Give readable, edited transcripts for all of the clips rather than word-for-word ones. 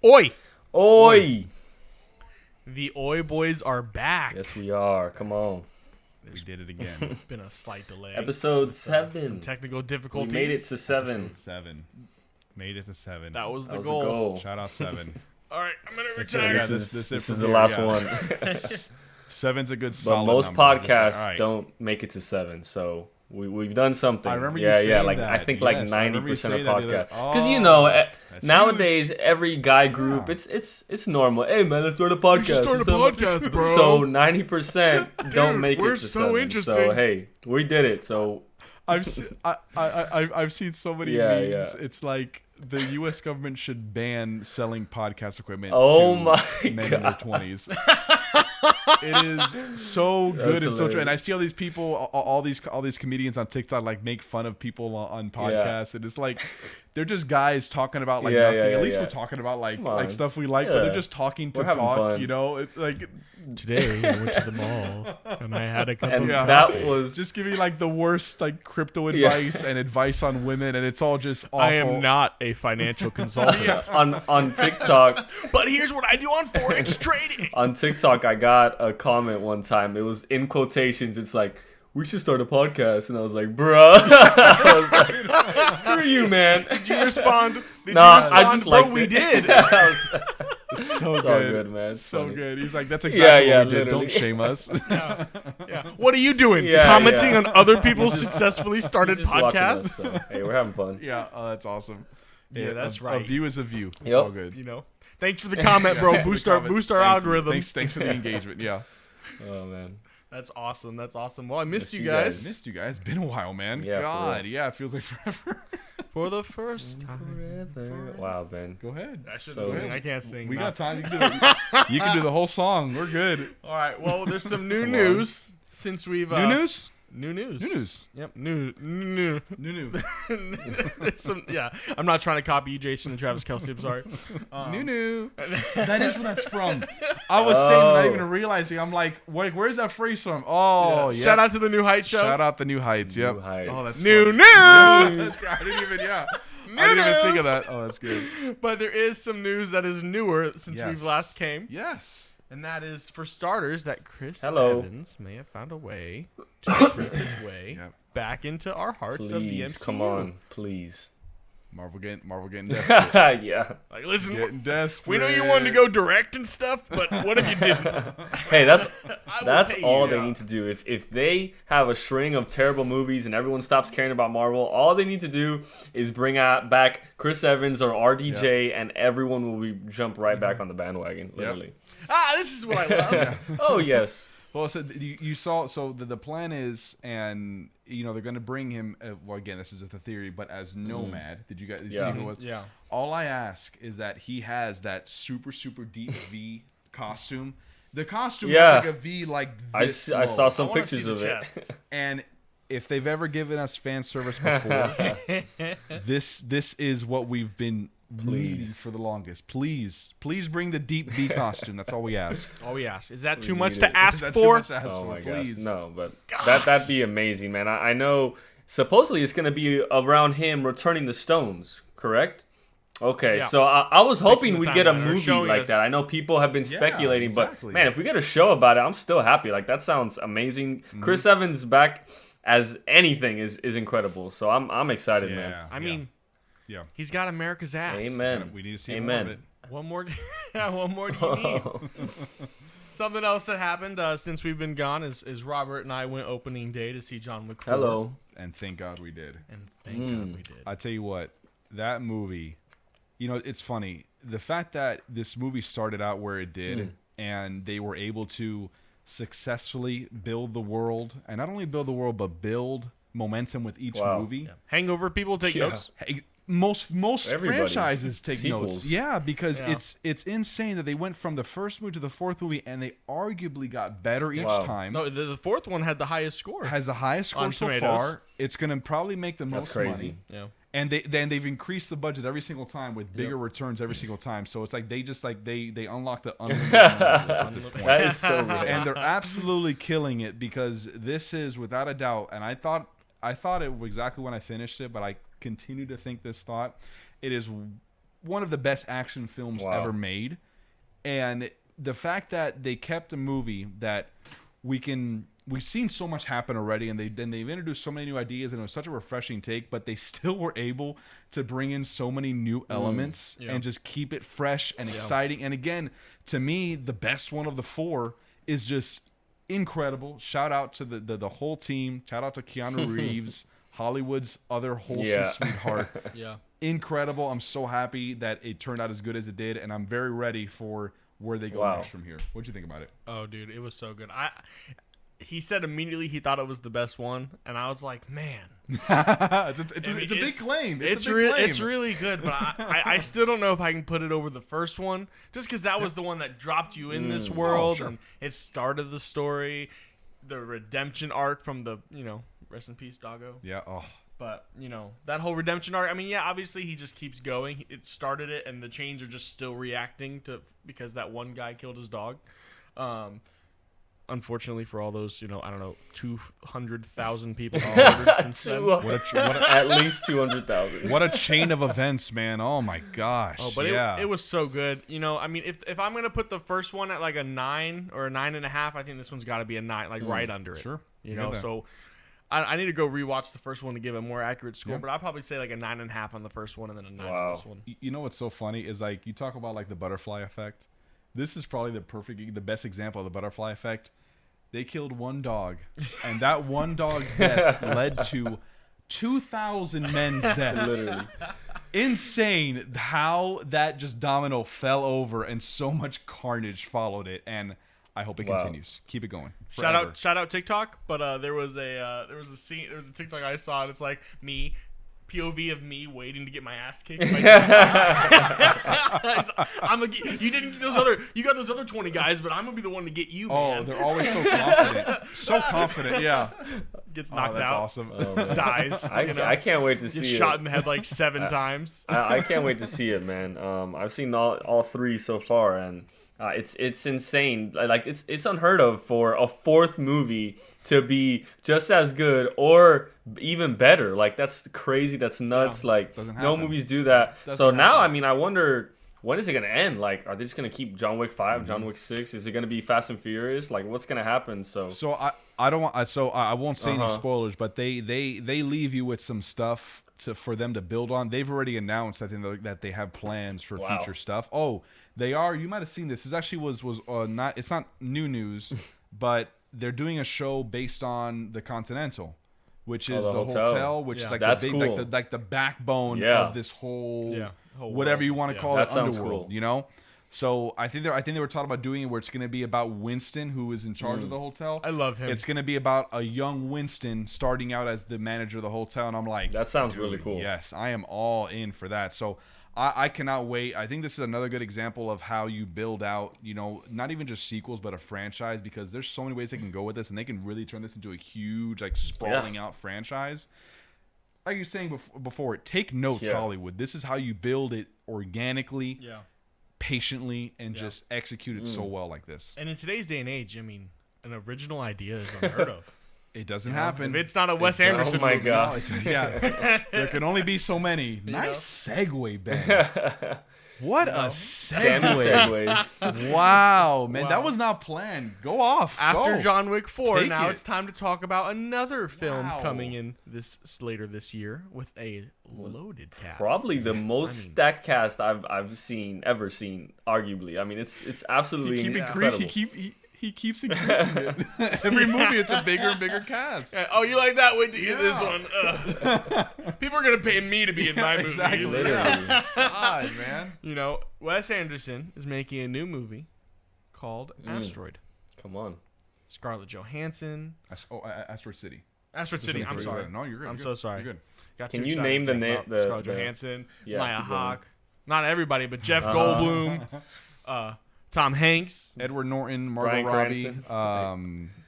Oi! Oi! The Oi boys are back. Yes, we are. Come on. We did it again. Been a slight delay. Episode Some 7. technical We difficulties. made it to 7. Episode 7. Made it to 7. That was the That was goal. a goal. Shout out 7. All right, I'm gonna That's it. retire. Yeah, This it is from the here, last yeah. one. 7's a good But solid most number. I'm just like, podcasts all right. don't make it to 7, so we've done something. I remember you yeah, saying like that. I think Yes, like I remember you 90% of saying that the other- podcasts. Because you know, That's nowadays huge. every guy group, Yeah. it's normal. Hey man, let's start a podcast. We should start a So- podcast, bro. So 90% don't Dude, make we're it to so 7. interesting. So hey, we did it. So I've seen so many Yeah, memes. yeah. It's like the U.S. government should ban selling podcast equipment Oh to my men in their God. 20s. It is so good That's and so true. hilarious. And I see all these people, all these comedians on TikTok like make fun of people on podcasts, and it's like they're just guys talking about like Yeah, nothing. yeah, At least yeah. we're talking about like Come on. stuff we like, but Yeah. they're just talking to We're having talk. fun. You know, it's like Today I went to the mall and I had a couple. and Yeah. that was just giving like the worst like crypto Yeah. advice and advice on women, and it's all just awful. I am not a financial consultant, on TikTok. but here's what I do on forex trading. On TikTok, I got a comment one time. It was in quotations. It's like, we should start a podcast. And I was like, bruh. I was like, screw you, man. Did you respond? Did Nah, you respond? I just Bro, liked we it. did. I was- It's so It's all good. good, man. It's So funny. good. He's like, that's Yeah, exactly yeah, what we did. literally. Don't shame us. Yeah. What are you doing? Yeah, Commenting yeah. on other people's successfully started Just watching podcasts? us, so, hey, we're having fun. Yeah, oh, that's awesome. Yeah, that's A right. view is a view. It's Yep. all good. You know. Thanks for the comment, bro. Thanks for the Boost our comment. boost our Thank you. algorithm. Thanks for the engagement. Yeah. Oh, man. That's awesome. That's awesome. Well, I missed Missed you you guys. guys. Missed you guys. Been a while, man. Yeah, for God. real. Yeah, it feels like forever. For the first time. Forever. Wow, man. Go ahead. I should So- sing. I can't sing. We no. got time. You can do the whole song. We're good. All right. Well, there's some new Come on. news since we've New news? New news. New news. Yep. New. New news. There's some. Yeah. I'm not trying to copy you, Jason and Travis Kelce. I'm sorry. New new. That is where that's from. I was saying that, not Oh. even realizing. I'm like, wait, where's that phrase from? Oh, yeah. Shout out to the New Heights show. Shout out the New Heights. Yep. New Heights. Oh, that's New funny. news. I didn't even. Yeah. New I didn't even think news. of that. Oh, that's good. But there is some news that is newer since Yes. we've last came, Yes. and that is for starters that Chris Hello. Evans may have found a way to creep his way Yep. back into our hearts of the Please, MCU. come on. Please. Marvel getting desperate. Yeah. Like, listen, Getting desperate. we know you wanted to go direct and stuff, but what if you didn't? Hey, that's I will That's pay all you. they yeah. need to do. If they have a string of terrible movies and everyone stops caring about Marvel, all they need to do is bring back Chris Evans or RDJ, and everyone will jump right back on the bandwagon. Literally. Ah, this is what I love. Oh yes. Well, so you saw. So the plan is, and you know they're going to bring him. Well, again, this is the theory, but as Nomad. Did you guys Yeah. see who it was? Yeah. All I ask is that he has that super deep V costume. The costume Yeah. has like a V like this. I saw low. some I wanna pictures see the of chest. it. And if they've ever given us fan service before, this is what we've been needing Please. for the longest. Please bring the deep V costume. That's all we ask. All we ask. Is that We too much need to it. ask That's too for? much to ask Oh for. my Please. gosh. No, but that'd be amazing, man. I know supposedly it's gonna be around him returning the stones, correct? Okay, Yeah. so I was hoping the we'd get a timeline, or movie showing like us- that. I know people have been speculating, exactly. but man, if we get a show about it, I'm still happy. Like that sounds amazing. Mm-hmm. Chris Evans back as anything is incredible. So I'm excited, man. I mean, yeah. he's got America's ass. Amen. We need to see Amen. more of it. One more, yeah, one more do you need? Something else that happened since we've been gone is Robert and I went opening day to see John Wick 4. Hello. And thank God we did. And thank God we did. I tell you what, that movie, you know, it's funny. The fact that this movie started out where it did and they were able to successfully build the world, and not only build the world, but build momentum with each Wow. movie. Yeah. Hangover people take Yeah. notes. Hey, most Everybody. franchises take Sequels. notes. Yeah, because Yeah. it's insane that they went from the first movie to the fourth movie and they arguably got better each Wow. time. No, the fourth one had the highest score. Has the highest score On so Tomatoes. far. It's going to probably make the That's most crazy. money. Yeah. And they've increased the budget every single time with bigger returns every single time. So it's like they just like they unlock the unlimited privilege at this point. That is so real. And they're absolutely killing it because this is without a doubt. And I thought it was exactly when I finished it, but I continue to think this thought. It is one of the best action films ever made. And the fact that they kept a movie that we've seen so much happen already, and they've introduced so many new ideas, and it was such a refreshing take, but they still were able to bring in so many new elements and just keep it fresh and exciting. And again, to me, the best one of the four is just incredible. Shout out to the whole team. Shout out to Keanu Reeves, Hollywood's other wholesome sweetheart. Yeah. Incredible. I'm so happy that it turned out as good as it did, and I'm very ready for where they go next from here. What'd you think about it? Oh, dude, it was so good. He said immediately he thought it was the best one, and I was like, man. It's a big claim. It's really good, but I still don't know if I can put it over the first one, just because that was the one that dropped you in this world, and it started the story, the redemption arc from the, rest in peace, doggo. Yeah. Oh. But, that whole redemption arc, I mean, yeah, obviously he just keeps going. It started it, and the chains are just still reacting to because that one guy killed his dog. Unfortunately for all those, 200,000 people murdered since then. At least 200,000. What a chain of events, man. Oh, my gosh. Oh, but it was so good. I mean, if I'm going to put the first one at like a 9 or a 9.5, I think this one's got to be a 9, like right under it. Sure. So I need to go rewatch the first one to give a more accurate score, but I'd probably say like a 9.5 on the first one and then a 9 on this one. You know what's so funny is like you talk about like the butterfly effect. This is probably the best example of the butterfly effect. They killed one dog, and that one dog's death led to 2,000 men's deaths. Literally. Insane how that just domino fell over and so much carnage followed it. And I hope it continues. Keep it going. Forever. Shout out TikTok, but there was a TikTok I saw, and it's like me. POV of me waiting to get my ass kicked. You got those other 20 guys, but I'm gonna be the one to get you, man. Oh, they're always so confident. So confident, yeah. Gets knocked that's out. Awesome. Dies. I can't wait to see it. Gets shot in the head like 7 times. I can't wait to see it, man. I've seen all 3 so far, and it's insane. Like it's unheard of for a 4th movie to be just as good or even better. Like that's crazy. That's nuts. Like no movies do that. So now, I mean, I wonder, when is it gonna end? Like, are they just gonna keep John Wick 5, John Wick 6? Is it gonna be Fast and Furious? Like, what's gonna happen? So I don't want. So I won't say any spoilers, but they leave you with some stuff for them to build on. They've already announced, I think, that they have plans for future stuff. Oh, they are. You might have seen this. This actually was not. It's not new news, but they're doing a show based on the Continental, which is the hotel, which is like the big, cool. like the backbone of this whole whatever world. You want to call it, underworld. Cool. So I think they were talking about doing it where it's going to be about Winston, who is in charge of the hotel. I love him. It's going to be about a young Winston starting out as the manager of the hotel, and I'm like, that sounds really cool. Yes, I am all in for that. So I cannot wait. I think this is another good example of how you build out, not even just sequels, but a franchise, because there's so many ways they can go with this, and they can really turn this into a huge, like, sprawling out franchise. Like you're saying before, take notes, Hollywood. This is how you build it organically, patiently, and just execute it so well like this. And in today's day and age, I mean, an original idea is unheard of. It doesn't happen. If it's not a Wes Anderson movie. Oh, my gosh. There can only be so many. Nice segue, Ben. What a segue. Wow, man. That was not planned. Go off. After John Wick 4, now it's time to talk about another film coming in later this year with a loaded cast. Probably the most stacked cast I've ever seen, arguably. I mean, it's absolutely incredible. He keeps increasing it. Every movie, it's a bigger and bigger cast. Oh, you like that? Wait to get this one. People are going to pay me to be in my movies. Exactly. God, man. Wes Anderson is making a new movie called Asteroid. Come on. Scarlett Johansson. Asteroid City. Asteroid City. I'm sorry. No, you're good. I'm so sorry. You're good. Can you name the name? Scarlett Johansson, Maya Hawke. Not everybody, but Jeff Goldblum. Tom Hanks, Edward Norton, Margot Robbie,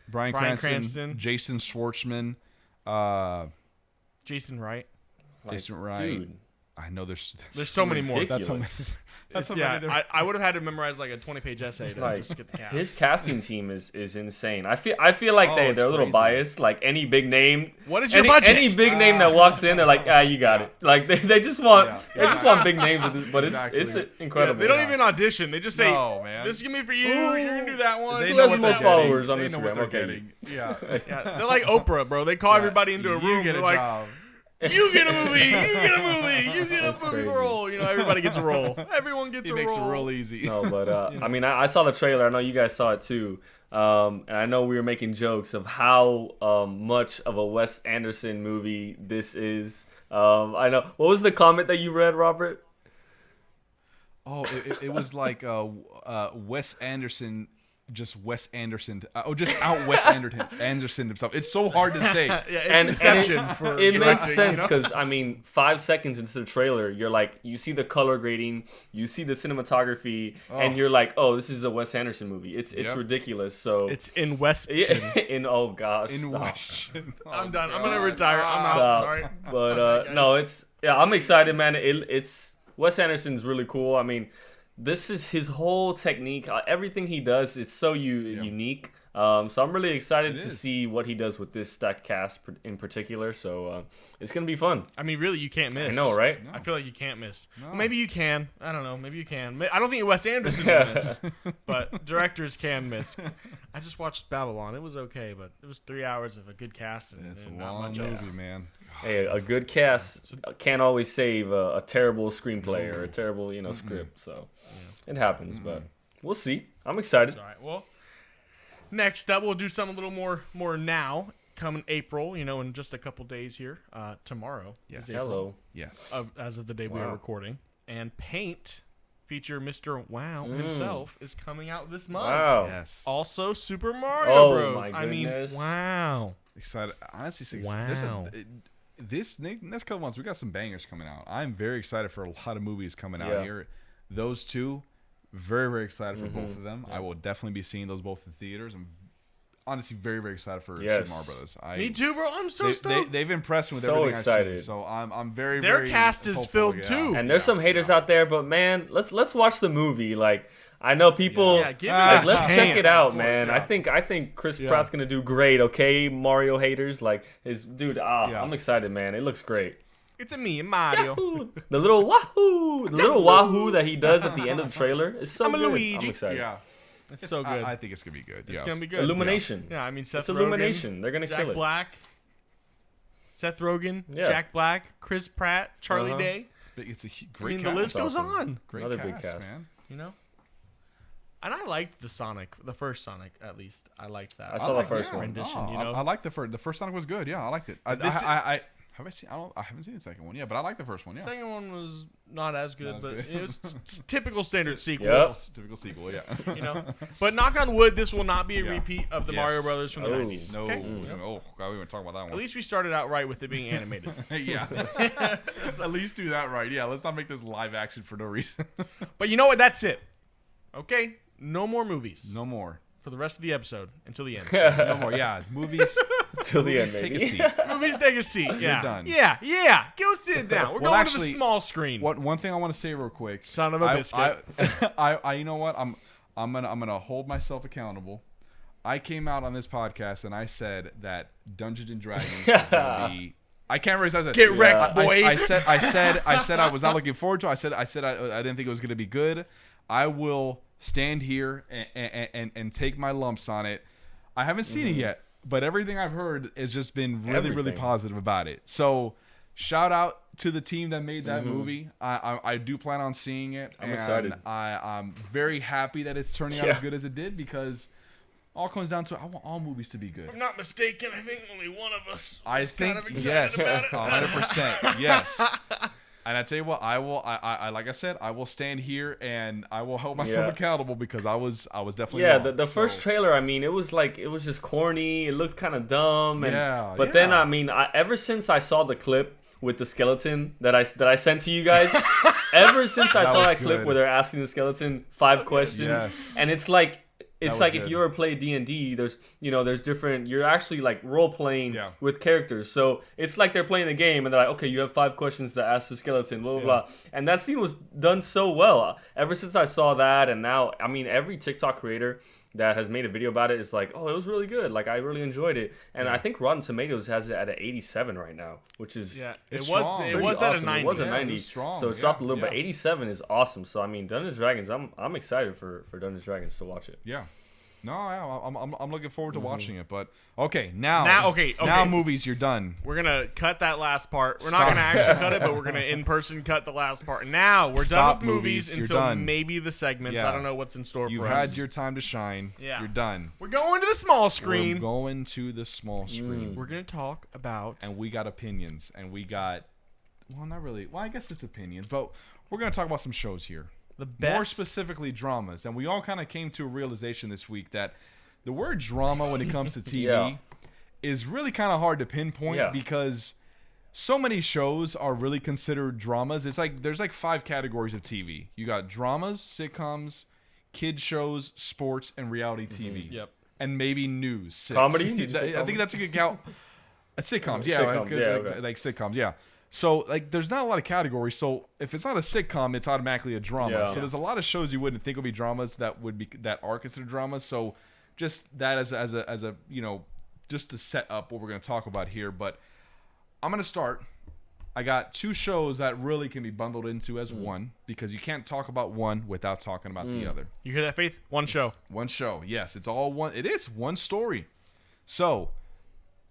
Bryan Cranston, Jason Schwartzman, Jason Wright. Dude, I know there's so many more. That's how many. Ridiculous. That's how yeah, many there. I would have had to memorize like a 20-page essay to Like, just get the cast. his casting team is insane. I feel like Oh, they're it's a little crazy. biased. Like any big name, What is your any, budget? any big name that walks in, they're like, you got it. Like they just want big names, but Exactly. it's Yeah, incredible. they don't even audition. They just say, No, man. "This is gonna be for you. You're gonna do that one." They Who know has what the most they're getting. followers on They know Instagram? what they're Okay. getting. Yeah. Yeah, they're like Oprah, bro. They call everybody into a room. You get They're a like, job. "You get a movie. You get a movie. You get That's a movie crazy. role." You know, everybody gets a role. Everyone gets He a makes role. it real easy. No, but I mean, I saw the trailer. I know you guys saw it too. And I know we were making jokes of how much of a Wes Anderson movie this is. I know. What was the comment that you read, Robert? Oh, it was like Wes Anderson, just Wes Anderson, just out Wes Anderson himself. It's so hard to say. Yeah, it's And Inception it, for it directing, makes sense you know? because I mean, 5 seconds into the trailer, you're like, you see the color grading, you see the cinematography, and you're like, oh, this is a Wes Anderson movie. It's Yep. ridiculous. So It's in West. oh gosh, In stop. West. I'm done. I'm gonna retire. I'm out. Stop. Sorry. But no, I'm excited, man. It's Wes Anderson's really cool. I mean, this is his whole technique. Everything he does, it's so unique. So I'm really excited It to is. see what he does with this stacked cast in particular. So it's gonna be fun. I mean, really, you can't miss. I know, right? I feel like you can't miss. No. Well, maybe you can. I don't know. Maybe you can. I don't think Wes Anderson can miss, but directors can miss. I just watched Babylon. It was okay, but it was 3 hours of a good cast and It's a and not long much movie, else. man. Hey, a good cast can't always save a terrible screenplay or a terrible, script. So it happens, but we'll see. I'm excited. All right. Well, next up, we'll do something a little more now. Coming April, in just a couple days here. Tomorrow. Yes. is April, Hello. Yes. as of the day we are Wow. recording. And Paint, feature Mr. Wow himself, is coming out this month. Wow. Yes. Also, Super Mario Oh, Bros. my I mean, goodness. wow. Excited. Honestly, Wow. This next couple months, we got some bangers coming out. I'm very excited for a lot of movies coming out Yeah. here. Those two, very, very excited for both of them. I will definitely be seeing those both in theaters. I'm honestly very, very excited for Yes. Super Mario Brothers. Me too, bro. I'm so stoked. They've impressed me with So everything excited. I've seen. So I'm very, Their very cast is hopeful, filled yeah. too. And there's some haters out there, but man, let's watch the movie. Like I know people. Yeah, give it Ah, a Let's chance. check it out, Of course, man. yeah. I think Chris Pratt's gonna do great. Okay, Mario haters, like his dude. Yeah. I'm excited, man. It looks great. It's a me, Mario. The little wahoo that he does at the end of the trailer is so I'm a good. Luigi. I'm excited. Yeah. It's so good. I think it's gonna be good. It's yeah. gonna be good. Illumination. Yeah, I mean Seth It's Rogen, Illumination. They're gonna Jack kill it. Black, Seth Rogen, Yeah. Jack Black, Chris Pratt, Charlie Uh-huh. Day. It's a I great mean, cast. the list goes awesome. on. Great Another cast, big cast. man. And I liked the first Sonic at least. I liked that. I saw the first one. rendition, you know? I like the first. The first Sonic was good. Yeah, I liked it. This- I haven't seen the second one. Yeah, but I like the first one. The Yeah. second one was not as good, Not but as good. it was typical standard sequel. Yep. Typical sequel. Yeah. But knock on wood, this will not be a Yeah. repeat of the Yes. Mario Brothers from the Oh. 90s. No. Okay? Oh God, we were talking about that At one. least we started out right with it being animated. Yeah. Let's at least do that right. Yeah. Let's not make this live action for no reason. But you know what? That's it. Okay? No more movies No more. for the rest of the episode until the end. No more. Yeah. Movies. Till the end, movies take a maybe. seat. Movies, take a seat. Yeah. done. Yeah. Go sit down. We're Well, going to actually, the small screen. One thing I want to say real quick. Son of a biscuit. I you know what? I'm gonna hold myself accountable. I came out on this podcast and I said that Dungeons and Dragons is gonna be. I can't remember. I said, Get wrecked, boy. I said I was not looking forward to. It. I said I didn't think it was gonna be good. I will stand here and take my lumps on it. I haven't seen it yet, but everything I've heard has just been really Everything. positive about it. So shout out to the team that made that movie. I do plan on seeing it. I'm excited. I'm very happy that it's turning out Yeah. as good as it did because all comes down to I want all movies to be good. If I'm not mistaken, I think only one of us I was think kind of excited yes, about it. 100%. Yes. And I tell you what, I will. I like I said, I will stand here and I will hold myself Yeah. accountable because I was definitely Yeah, wrong. the first So, trailer, I mean, it was just corny. It looked kind of dumb. And, Yeah, But then, yeah. I mean, ever since I saw the clip with the skeleton that I sent to you guys, ever since I That saw was that clip good. where they're asking the skeleton 5 questions, Yes. and it's like it's was like good. if you ever play D&D, there's different. You're actually like role playing with characters, so it's like they're playing a game, and they're like, okay, you have 5 questions to ask the skeleton, blah blah blah, and that scene was done so well. Ever since I saw that, and now, I mean, every TikTok creator that has made a video about it is like, oh, it was really good. Like, I really enjoyed it, and I think Rotten Tomatoes has it at an 87 right now, which is It's it was strong. it was at awesome. a 90. It was a Yeah, it 90, was strong. so it's Yeah, dropped a little, yeah. but 87 is awesome. So I mean, Dungeons & Dragons, I'm excited for Dungeons & Dragons to watch it. Yeah. No, I'm looking forward to watching it. But okay, now Now, movies, you're done. We're gonna cut that last part. We're Stop. not gonna actually cut it, but we're gonna in person cut the last part. Now we're Stop done with movies movies. You're until done. maybe the segments. Yeah. I don't know what's in store You've for had us. your time to shine. Yeah. You're done. We're going to the small We're screen. going to the small screen. We're gonna talk about And we got opinions. And we got, well, not really. Well, I guess it's opinions. But we're going to talk about some shows here. the best. More specifically, dramas. And we all kind of came to a realization this week that the word drama when it comes to TV Yeah. is really kind of hard to pinpoint Yeah. because so many shows are really considered dramas. It's like there's like 5 categories of TV. You got dramas, sitcoms, kid shows, sports, and reality TV. Yep. And maybe news. 6. Comedy? Did you say I think comedy? that's a good count. Sitcoms, yeah, Sitcoms, yeah, okay. like sitcoms, yeah. So like, there's not a lot of categories. So if it's not a sitcom, it's automatically a drama. Yeah. So there's a lot of shows you wouldn't think would be dramas that are considered dramas. So just that as a just to set up what we're going to talk about here. But I'm going to start. I got 2 shows that really can be bundled into as one because you can't talk about one without talking about the other. You hear that, Faith? One show. One show. Yes, it's all one. It is one story. So,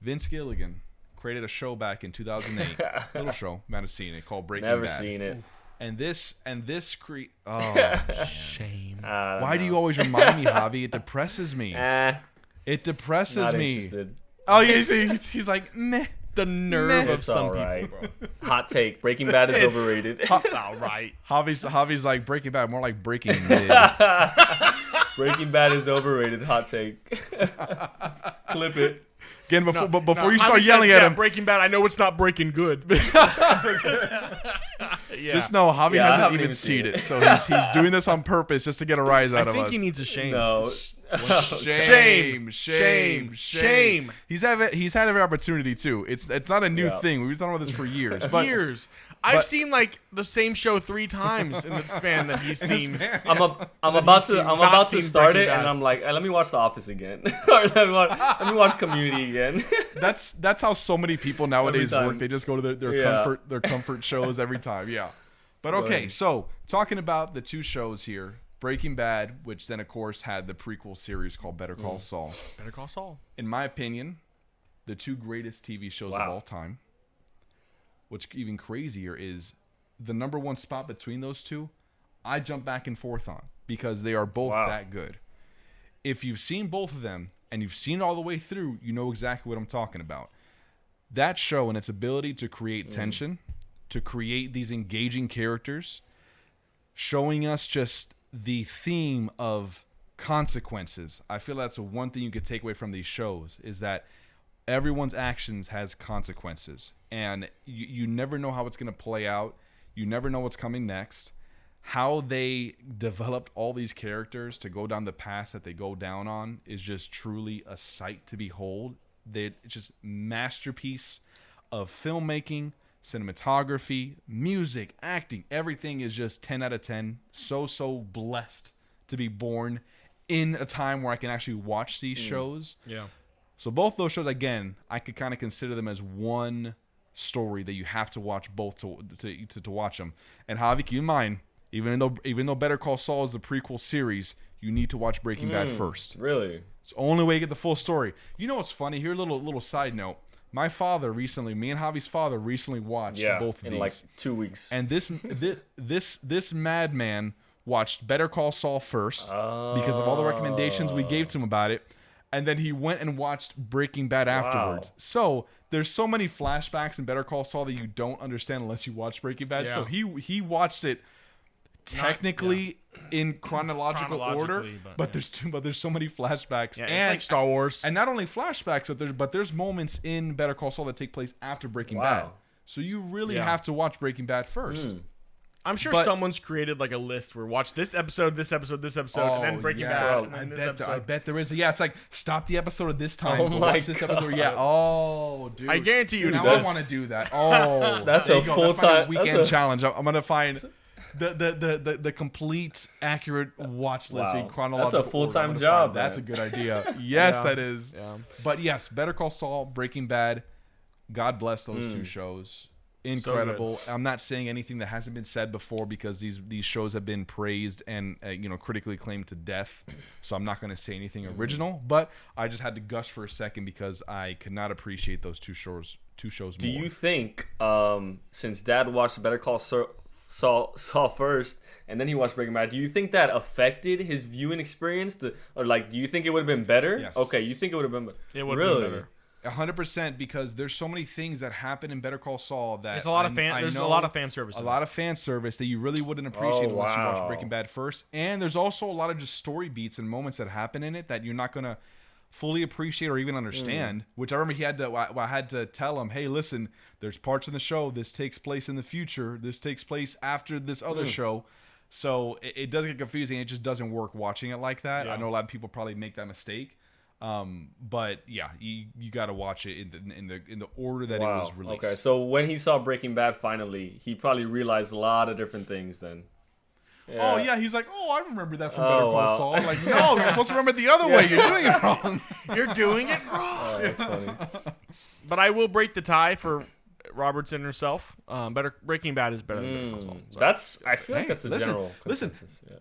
Vince Gilligan created a show back in 2008. Little show. Might have seen it, called Breaking Never Bad. seen it. And this Shame. why do you always remind me, Javi? It depresses me. It depresses Not me. interested. Oh, he's like, meh. The nerve Meh. of It's some all people, right. bro. Hot take: Breaking Bad is overrated. It's all right. Javi's like Breaking Bad, more like Breaking Mid. Breaking Bad is overrated. Hot take. Clip it. Again, before you Javi start says, yelling at yeah, him, Breaking Bad. I know it's not breaking good. Yeah. just know Javi Yeah, I hasn't haven't even even seen seen it. So he's doing this on purpose just to get a rise out I of think us. he needs a shame. No. Shame. Shame. He's had every opportunity too. It's not a new Yeah. thing. We've been talking about this for years. But Years. I've but- seen like the same show 3 times in the span that he's seen. I'm about to seen start Breaking it, and Bad. I'm like, let me watch The Office again, or let me watch Community again. that's how so many people nowadays Every time. work. They just go to their Yeah. comfort shows every time. Yeah. But okay, Right. so talking about the 2 shows here, Breaking Bad, which then of course had the prequel series called Better Call Saul. Better Call Saul. In my opinion, the 2 greatest TV shows of Wow. all time. What's even crazier is the number 1 spot between those 2, I jump back and forth on because they are both Wow. that good. If you've seen both of them and you've seen all the way through, you know exactly what I'm talking about. That show and its ability to create tension, to create these engaging characters, showing us just the theme of consequences. I feel that's the one thing you could take away from these shows is that everyone's actions has consequences, and you never know how it's going to play out. You never know what's coming next. How they developed all these characters to go down the path that they go down on is just truly a sight to behold. It's just masterpiece of filmmaking, cinematography, music, acting. Everything is just 10 out of 10. So blessed to be born in a time where I can actually watch these shows. Yeah. So both those shows, again, I could kind of consider them as one story that you have to watch both to watch them. And Javi, keep in mind, even though Better Call Saul is the prequel series, you need to watch Breaking Bad first. Really? It's the only way to get the full story. You know what's funny? Here, a little side note. My father recently, me and Javi's father recently watched both of in these. like 2 weeks. And this madman watched Better Call Saul first because of all the recommendations we gave to him about it. And then he went and watched Breaking Bad afterwards. So there's so many flashbacks in Better Call Saul that you don't understand unless you watch Breaking Bad. Yeah. So he watched it technically in chronological order, Chronologically, but there's so many flashbacks. Yeah, and it's like Star Wars. and not only flashbacks, but there's moments in Better Call Saul that take place after Breaking Bad. Wow. So you really Yeah. have to watch Breaking Bad first. I'm sure But- someone's created like a list where watch this episode, and then Breaking Bad, and then this episode. I bet there is. Yeah, it's like stop the episode at this time. Oh but my watch this episode. Yeah. Oh, dude. I guarantee you Now it I does. want to do that. Oh, That's there a you go. full That's my time- weekend that's a- challenge. I'm gonna find the complete accurate watch list Wow. in chronological. That's a full-time order. I'm gonna job, find- That's a man. good idea. Yes, Yeah. that is. Yeah. But yes, Better Call Saul, Breaking Bad. God bless those two shows. Incredible. I'm not saying anything that hasn't been said before because these shows have been praised and critically acclaimed to death. So I'm not going to say anything original, but I just had to gush for a second because I could not appreciate those two shows Do more. you think, since Dad watched Better Call Saul first, and then he watched Breaking Bad, do you think that affected his viewing experience? Or like, do you think it would have been better? Yes. Okay, you think it would have been better? It would have really? been better. 100% because there's so many things that happen in Better Call Saul that It's a lot of I there's a know lot of fan service. a in lot it. of fan service that you really wouldn't appreciate Oh, unless you wow. watch Breaking Bad first. And there's also a lot of just story beats and moments that happen in it that you're not gonna fully appreciate or even understand. Which I remember I had to tell him, hey, listen, there's parts in the show. This takes place in the future. This takes place after this other show. So it does get confusing. It just doesn't work watching it like that. Yeah. I know a lot of people probably make that mistake. But yeah, you got to watch it in the order that it Wow. was released. Okay, so when he saw Breaking Bad finally, he probably realized a lot of different things then. Oh yeah, he's like, oh, I remember that from Oh, Better Call wow. Saul. I'm like, no, you're supposed to remember it the other way. You're doing it wrong. You're doing it wrong. Oh, that's funny. But I will break the tie for Robertson herself. Breaking Bad is better than Better Call Saul. So. I feel like Hey, that's a listen, general listen. consensus. Yeah.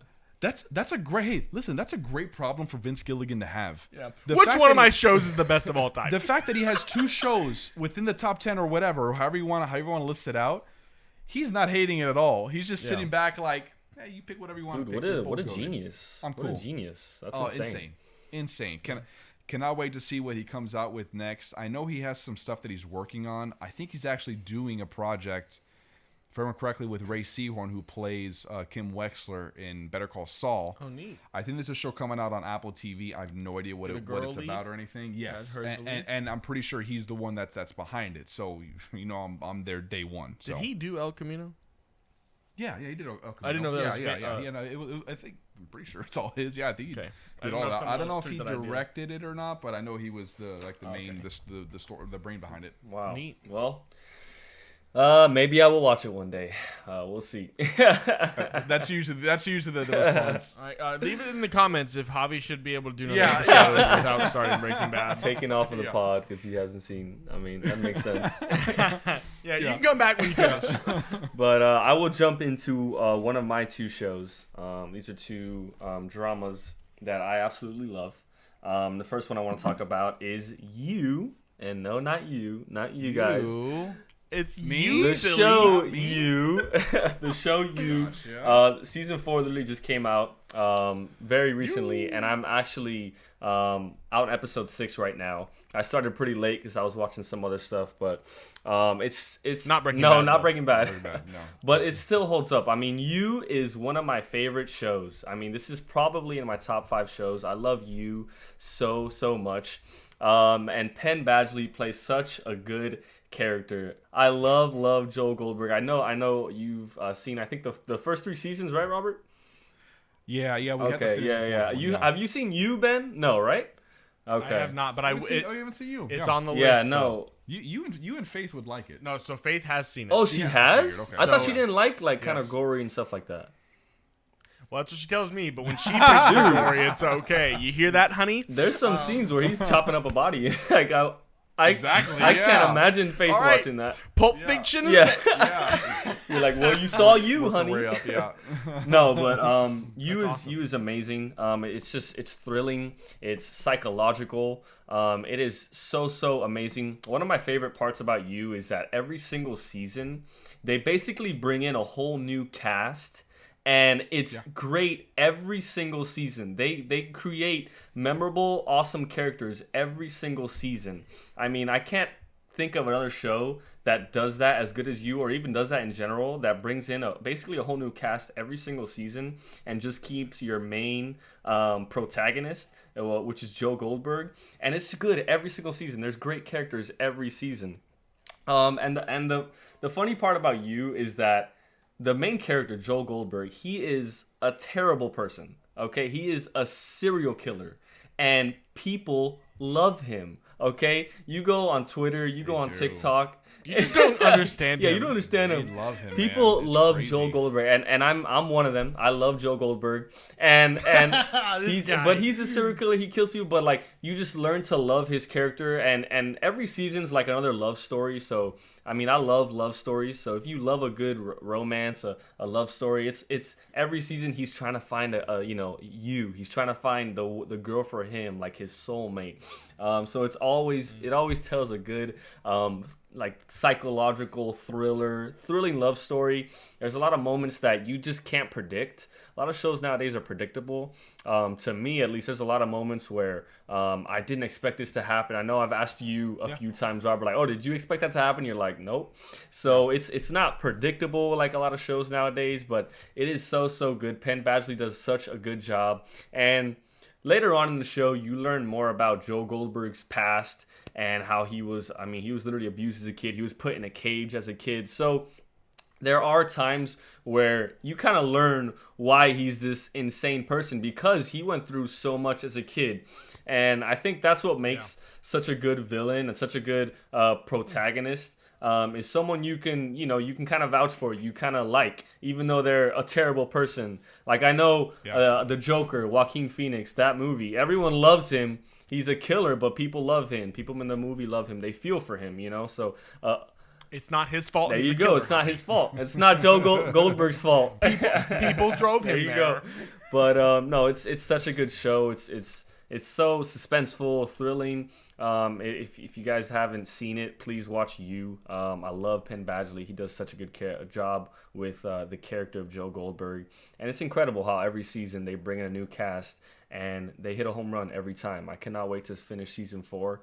That's a great. Hey, listen, that's a great problem for Vince Gilligan to have. Yeah. The Which fact one of that my he- shows is the best of all time? The fact that he has two shows within the top 10 or whatever, or however you want to list it out, he's not hating it at all. He's just sitting back like, hey, you pick whatever you want Dude, to pick. what a They're what a both good. genius. I'm What cool. a genius. That's Oh, insane. insane. Cannot wait to see what he comes out with next. I know he has some stuff that he's working on. I think he's actually doing a project, if I remember correctly, with Ray Seahorn, who plays Kim Wexler in Better Call Saul. Oh, neat. I think there's a show coming out on Apple TV. I have no idea what The it's girl lead? about or anything. Yes, Yeah, hers the lead? and I'm pretty sure he's the one that's behind it. So I'm there day one. So. Did he do El Camino? Yeah, he did. El Camino. I didn't know that Yeah, was yeah, fa- yeah. You know, I think I'm pretty sure it's all his. Yeah, I think he Okay. did I all didn't know that. someone I don't know else if he took that idea. directed it or not, but I know he was the main Okay. the story, the brain behind it. Wow. Neat. Well, maybe I will watch it one day. We'll see. That's usually the response. All right, leave it in the comments if Javi should be able to do another Yeah, episode without starting Breaking Bad. Taking off of the Yeah. pod because he hasn't seen. I mean, that makes sense. Yeah, you can come back when you finish. But I will jump into one of my two shows. These are two dramas that I absolutely love. The first one I want to talk about is You. And no, not you guys. It's Me? you, The silly. show Me? You. The show You. Gosh, yeah. Season 4 literally just came out very recently, and I'm actually out in episode 6 right now. I started pretty late because I was watching some other stuff, but it's Not Breaking no, Bad, not though. Breaking Bad. Very bad, no. But it still holds up. I mean, You is one of my favorite shows. I mean, this is probably in my top 5 shows. I love You so much. And Penn Badgley plays such a good character. I love Joel Goldberg. I know you've seen, I think the first 3 seasons, right, Robert? Yeah. We had to Okay, finish the yeah. fourth one, You have you seen You, Ben? No, right? Okay. I have not, but You haven't seen you. it's Yeah. on the Yeah, list. no. You and Faith would like it. No, so Faith has seen it. Oh, she Yeah, I has? figured, okay. I thought So- she didn't like kind of Yes. gory and stuff like that. Well, that's what she tells me, but when she picks the story, it's okay. You hear that, honey? There's some scenes where he's chopping up a body. Like I Exactly, I yeah. can't imagine Faith All right. watching that. Pulp Yeah. Fiction is Yeah. next. Yeah. You're like, well, you saw You, Work honey. your way up, yeah. No, but You That's is awesome. You is amazing. It's thrilling. It's psychological. It is so amazing. One of my favorite parts about You is that every single season they basically bring in a whole new cast. And it's great every single season. They create memorable, awesome characters every single season. I mean, I can't think of another show that does that as good as You, or even does that in general, that brings in basically a whole new cast every single season and just keeps your main protagonist, which is Joe Goldberg. And it's good every single season. There's great characters every season. And the funny part about You is that the main character, Joel Goldberg, he is a terrible person. Okay, he is a serial killer, and people love him. Okay, you go on Twitter, you go on TikTok. You just don't understand him. Yeah, you don't understand They him. love him. People man. It's love crazy. Joel Goldberg, and I'm one of them. I love Joel Goldberg, and This guy. but he's a serial killer. He kills people, but like you just learn to love his character, and every season's like another love story. So I mean, I love love stories. So if you love a good romance, a love story, it's every season he's trying to find he's trying to find the girl for him, like his soulmate. So it always tells a good like psychological thrilling love story. There's a lot of moments that you just can't predict. A lot of shows nowadays are predictable. To me, at least, there's a lot of moments where I didn't expect this to happen. I know I've asked you a few times, Robert, like, oh, did you expect that to happen? You're like, nope. So it's not predictable like a lot of shows nowadays, but it is so good. Penn Badgley does such a good job. And later on in the show, you learn more about Joe Goldberg's past and how he was literally abused as a kid. He was put in a cage as a kid. So there are times where you kind of learn why he's this insane person, because he went through so much as a kid. And I think that's what makes such a good villain and such a good protagonist. Is someone you can kind of vouch for, you kind of like, even though they're a terrible person. Like I know the Joker, Joaquin Phoenix, that movie, everyone loves him. He's a killer, but people love him. People in the movie love him. They feel for him, So it's not his fault. there he's you a go. killer. It's not his fault. It's not Joe Goldberg's fault. People drove him There you there. go. But no, it's such a good show. It's so suspenseful, thrilling. If you guys haven't seen it, please watch You. I love Penn Badgley. He does such a good job with the character of Joe Goldberg, and it's incredible how every season they bring in a new cast and they hit a home run every time. I cannot wait to finish season 4.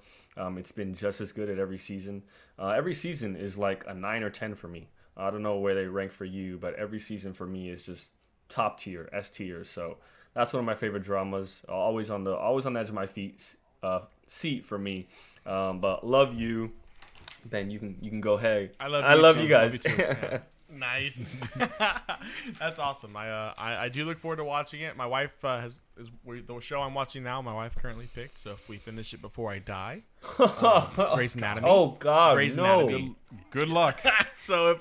It's been just as good at every season. Every season is like a 9 or 10 for me. I don't know where they rank for you, but every season for me is just top tier, S tier. So that's one of my favorite dramas. Always on the edge of my seat for me. But love You, Ben. You can go ahead. I love you too. guys. Love you too. Yeah. Nice. That's awesome. I do look forward to watching it. My wife the show I'm watching now. My wife currently picked. So if we finish it before I die, Grey's Anatomy. Oh God, Grey's no. Anatomy. Good luck. So if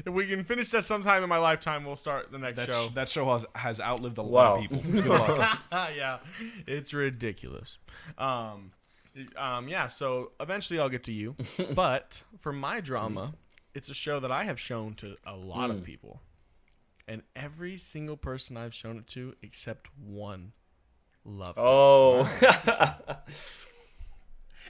we can finish that sometime in my lifetime, we'll start the next show. That show has outlived a lot of people. Good luck. Yeah, it's ridiculous. Yeah. So eventually I'll get to You, but for my drama, it's a show that I have shown to a lot of people, and every single person I've shown it to, except one, loved it. Oh.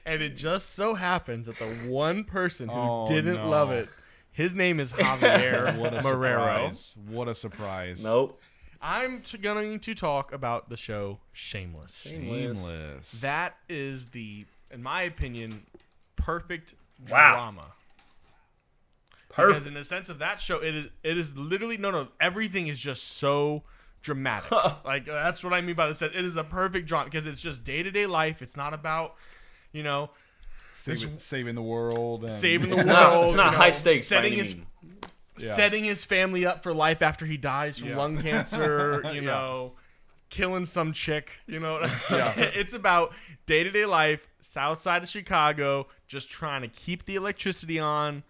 And it just so happens that the one person who Oh, didn't no. love it, his name is Javier What a Marrero. surprise. What a surprise. Nope. I'm going to talk about the show Shameless. Shameless. That is in my opinion, perfect Wow. drama. Perfect. Because in the sense of that show, it is literally everything is just so dramatic. Like that's what I mean by this. It is a perfect drama because it's just day-to-day life. It's not about, saving the world. And saving the It's world. not high stakes by Setting any his means. setting his family up for life after he dies from lung cancer. Killing some chick. It's about day-to-day life, south side of Chicago, just trying to keep the electricity on.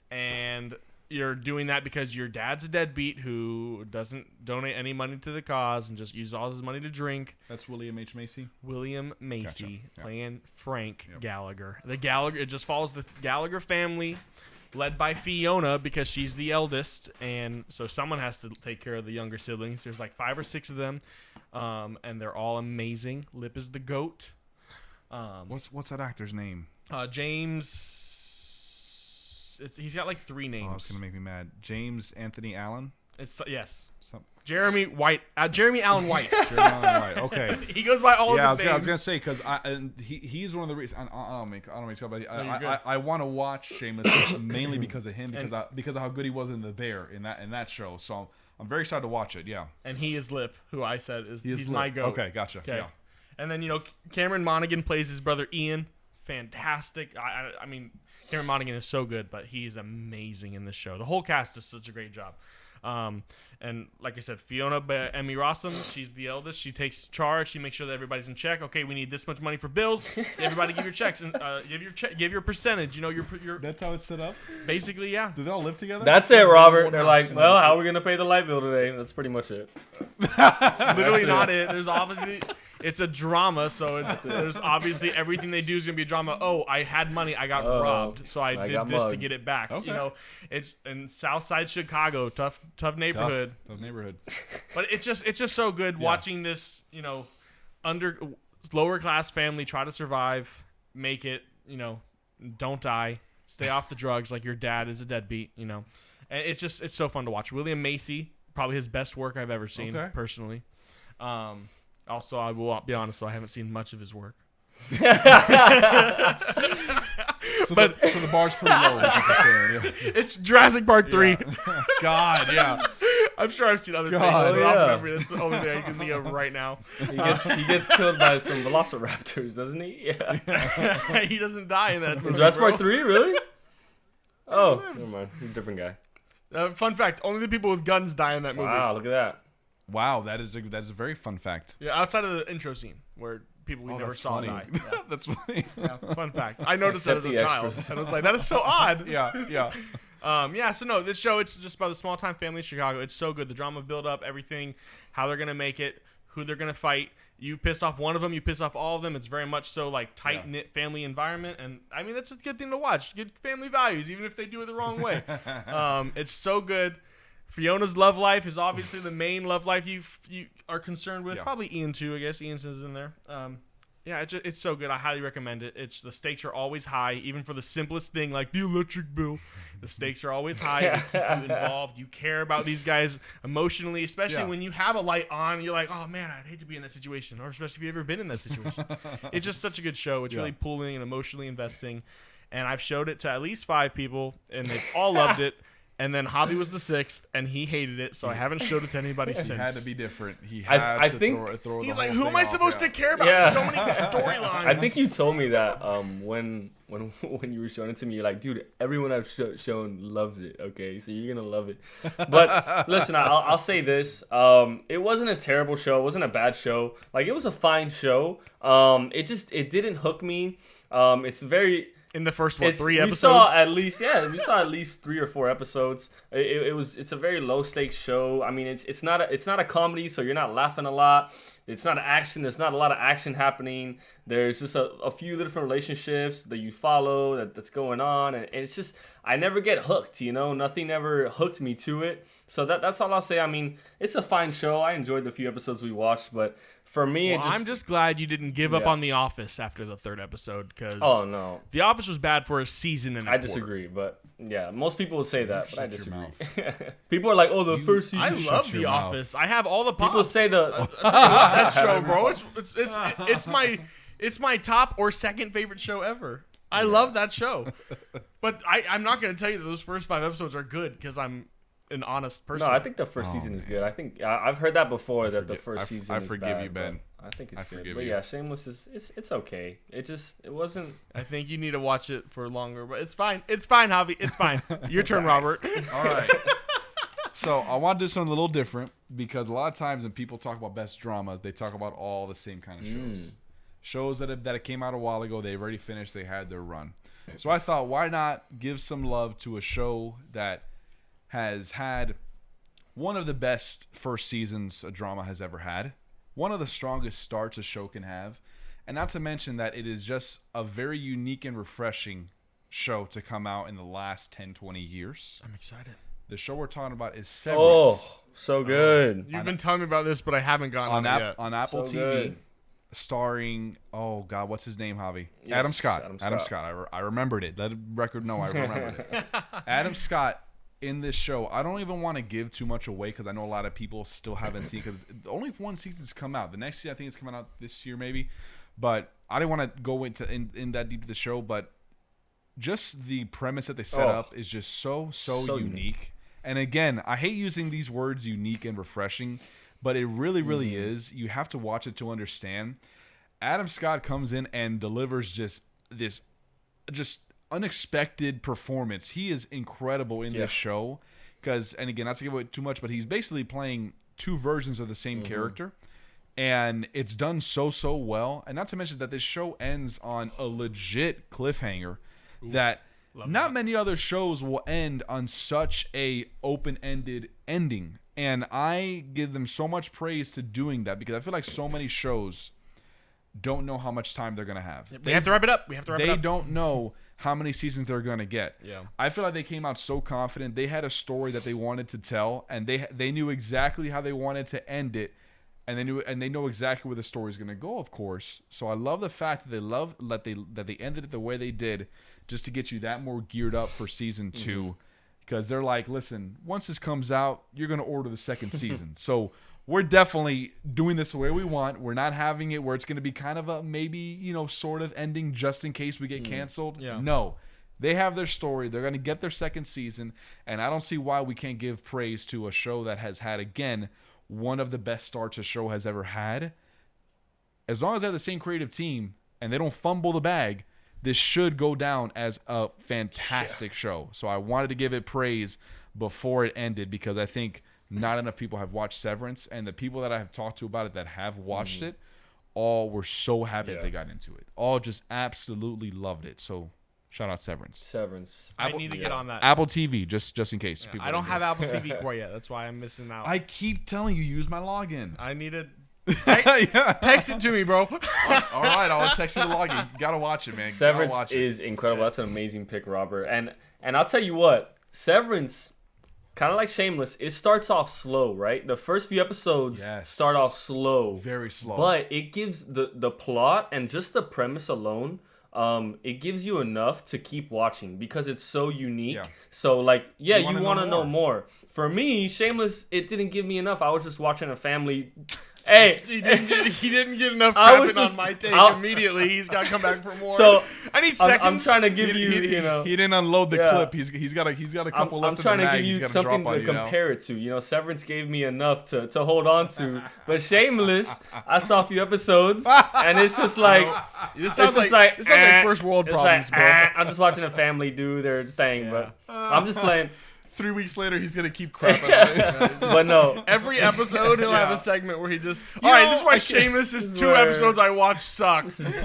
And you're doing that because your dad's a deadbeat who doesn't donate any money to the cause and just uses all his money to drink. That's William H. Macy. William Macy Gotcha. Yeah. playing Frank Gallagher. It just follows the Gallagher family, led by Fiona because she's the eldest, and so someone has to take care of the younger siblings. There's like 5 or 6 of them, and they're all amazing. Lip is the goat. What's that actor's name? James. He's got like 3 names. Oh, it's gonna make me mad. James Anthony Allen. Yes. Some, Jeremy Allen White. Jeremy Allen White. Okay. He goes by all Yeah, of his I names. was gonna say because he's one of the reasons. I don't make trouble. you're I want to watch Shameless mainly because of him because of how good he was in The Bear in that show. So I'm very excited to watch it. Yeah. And he is Lip, who I said he's Lip. my goat. Okay, gotcha. Okay. Yeah. And then Cameron Monaghan plays his brother Ian. Fantastic. I mean, Cameron Monaghan is so good, but he is amazing in this show. The whole cast does such a great job. And like I said, Fiona Emmy Rossum, she's the eldest. She takes charge. She makes sure that everybody's in check. Okay, we need this much money for bills. Everybody give your checks and give your percentage. You know, your That's how it's set up. basically, yeah. Do they all live together? That's it, Robert. They're like, well, how are we gonna pay the light bill today? That's pretty much it. Literally not it. There's obviously it's a drama, so there's obviously everything they do is gonna be a drama. Oh, I had money, I got robbed, so I did this to mugged. get it back. Okay. You know, it's in Southside Chicago, tough neighborhood. Tough neighborhood. But it's just so good watching this, you know, lower class family try to survive, make it, you know, don't die, stay off the drugs like your dad is a deadbeat, you know. And it's so fun to watch. William Macy, probably his best work I've ever seen personally. Also, I will be honest, though, I haven't seen much of his work. So the bar's pretty low. Is what you're saying, yeah. It's Jurassic Park 3. Yeah. God, yeah. I'm sure I've seen other things, God, but yeah. I'll remember this. The only thing I can think of right now. He gets killed by some velociraptors, doesn't he? Yeah. He doesn't die in that movie, Jurassic bro. Park 3, really? Oh, never mind. He's a different guy. Fun fact, only the people with guns die in that movie. Wow, look at that. Wow, that is a very fun fact. Yeah, outside of the intro scene where people we never that's saw funny. die. That's funny. Yeah, fun fact. I noticed that as Except a the child. extras. And I was like, that is so odd. Yeah. Yeah, so no, this show, it's just about the small time family in Chicago. It's so good. The drama build up, everything, how they're going to make it, who they're going to fight. You piss off one of them, you piss off all of them. It's very much so like tight-knit family environment. And I mean, that's a good thing to watch. Good family values, even if they do it the wrong way. It's so good. Fiona's love life is obviously the main love life you are concerned with. Yeah. Probably Ian too, I guess. Ian's in there. Yeah, it's so good. I highly recommend it. The stakes are always high, even for the simplest thing like the electric bill. The stakes are always high. They keep you involved. You care about these guys emotionally, especially when you have a light on. You're like, oh man, I'd hate to be in that situation, or especially if you've ever been in that situation. It's just such a good show. It's really pulling and emotionally investing. And I've showed it to at least 5 people, and they've all loved it. And then Hobby was the 6th, and he hated it, so I haven't showed it to anybody since. He had to be different. He had I to think throw He's the like, whole who am thing I off, supposed to care about? Yeah. So many storylines. I think you told me that when you were showing it to me, you're like, dude, everyone I've shown loves it. Okay, so you're gonna love it. But listen, I'll say this: it wasn't a terrible show. It wasn't a bad show. Like, it was a fine show. It didn't hook me. It's very. In the first 3 episodes, we saw at least 3 or 4 episodes. It's a very low stakes show. I mean, it's not a comedy, so you're not laughing a lot. It's not action. There's not a lot of action happening. There's just a few different relationships that you follow that's going on, and it's just I never get hooked. You know, nothing ever hooked me to it. So that's all I'll say. I mean, it's a fine show. I enjoyed the few episodes we watched, but. For me, I'm just glad you didn't give up on The Office after the 3rd episode, because oh no, The Office was bad for a season and a I quarter. disagree, but yeah, most people will say that, but I Shut your disagree. People are like, "Oh, the first season." I love Shut The your mouth. Office. I have all the pops. People say the. I love that show, bro. It's my top or second favorite show ever. I love that show, but I'm not going to tell you that those first 5 episodes are good because I'm an honest person. No, I think the first season is good. I think I've heard that before that the first season. I is forgive bad, you, Ben. I think it's good. forgive But you. yeah, Shameless it's okay. It wasn't. I think you need to watch it for longer, but it's fine. It's fine, Javi. It's fine. Your turn, Robert. All right. So I want to do something a little different because a lot of times when people talk about best dramas, they talk about all the same kind of shows. Shows that came out a while ago, they've already finished, they had their run. So I thought, why not give some love to a show that has had one of the best first seasons a drama has ever had, one of the strongest starts a show can have, and not to mention that it is just a very unique and refreshing show to come out in the last 10, 20 years. I'm excited. The show we're talking about is Severance. Oh, so good. You've been telling me about this, but I haven't gotten on it yet. On Apple So TV, good. starring what's his name, Javi? Yes, Adam Scott. Adam Scott. I remembered it. Let the record know I remembered it. Adam Scott in this show. I don't even want to give too much away because I know a lot of people still haven't seen because only 1 season's come out. The next season I think it's coming out this year maybe, but I didn't want to go into in that deep to the show. But just the premise that they set up is just so unique. And again, I hate using these words unique and refreshing, but it really, really is. You have to watch it to understand. Adam Scott comes in and delivers just unexpected performance. He is incredible in this show. because, and again, not to give away too much, but he's basically playing two versions of the same character. And it's done so well. And not to mention that this show ends on a legit cliffhanger that not many other shows will end on such a open-ended ending. And I give them so much praise to doing that, because I feel like so many shows don't know how much time they're going to have. We have to wrap it up. They don't know how many seasons they're going to get. Yeah. I feel like they came out so confident. They had a story that they wanted to tell, and they knew exactly how they wanted to end it. And they know exactly where the story is going to go, of course. So I love the fact that they ended it the way they did, just to get you that more geared up for season 2, because they're like, listen, once this comes out, you're going to order the second season. So we're definitely doing this the way we want. We're not having it where it's going to be kind of a maybe sort of ending just in case we get canceled. Yeah. No. They have their story. They're going to get their second season, and I don't see why we can't give praise to a show that has had, again, one of the best starts a show has ever had. As long as they have the same creative team and they don't fumble the bag, this should go down as a fantastic show. So I wanted to give it praise before it ended, because I think not enough people have watched Severance, and the people that I have talked to about it that have watched it all were so happy that they got into it. All just absolutely loved it. So shout out Severance. I need to get on that. Apple TV, just in case. Yeah, I don't have Apple TV quite yet. That's why I'm missing out. I keep telling you, use my login. I need to Yeah. text it to me, bro. All right, I'll text you the login. You gotta watch it, man. Severance is incredible. That's an amazing pick, Robert. And I'll tell you what, Severance, kind of like Shameless, it starts off slow, right? The first few episodes start off slow. Very slow. But it gives the plot and just the premise alone, it gives you enough to keep watching, because it's so unique. Yeah. So, like, you wanna want to know know more. For me, Shameless, it didn't give me enough. I was just watching a family... Hey, he didn't get enough crapping on my take immediately. He's got to come back for more. So I need seconds. I'm trying to give you, he didn't unload the clip. He's got a couple left in the mag. I'm trying to give you something to compare it to. Severance gave me enough to hold on to. But Shameless, I saw a few episodes, and it's just like this sounds like first world problems, bro. I'm just watching a family do their thing, but I'm just playing. 3 weeks later, he's gonna keep crapping on it. But no, every episode he'll have a segment where he just. All right, this is why Shameless is 2 episodes I watched suck. This is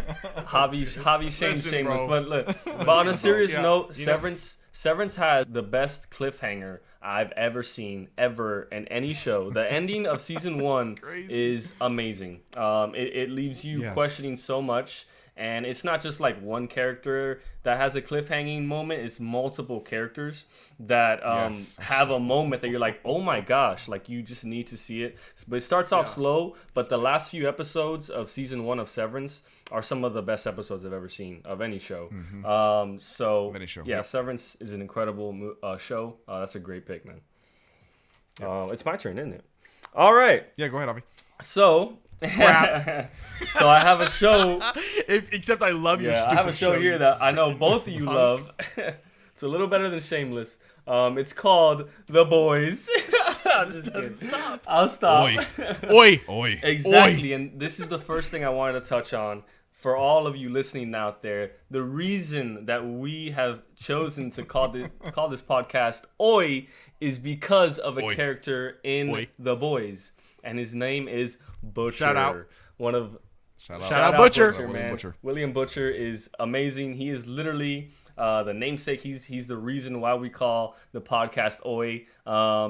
Javi Shameless. Bro. But look, but on a serious note, Severance has the best cliffhanger I've ever seen in any show. The ending of season 1 is amazing. It leaves you questioning so much. And it's not just like one character that has a cliffhanging moment. It's multiple characters that have a moment that you're like, oh my gosh, like you just need to see it. But it starts off slow, but the last few episodes of season 1 of Severance are some of the best episodes I've ever seen of any show. Severance is an incredible show. That's a great pick, man. It's my turn, isn't it? All right. Yeah, go ahead, Avi. So... So I have a show. Except I love your stupid I have a show here that I know both of you love. It's a little better than Shameless. It's called The Boys. I'm just kidding. I'll stop. Oi. Exactly. And this is the first thing I wanted to touch on. For all of you listening out there, the reason that we have chosen to call this podcast Oi is because of a character in The Boys. And his name is Butcher. Shout out. Shout out Butcher. Man. Butcher. William Butcher is amazing. He is literally the namesake. He's the reason why we call the podcast Oi.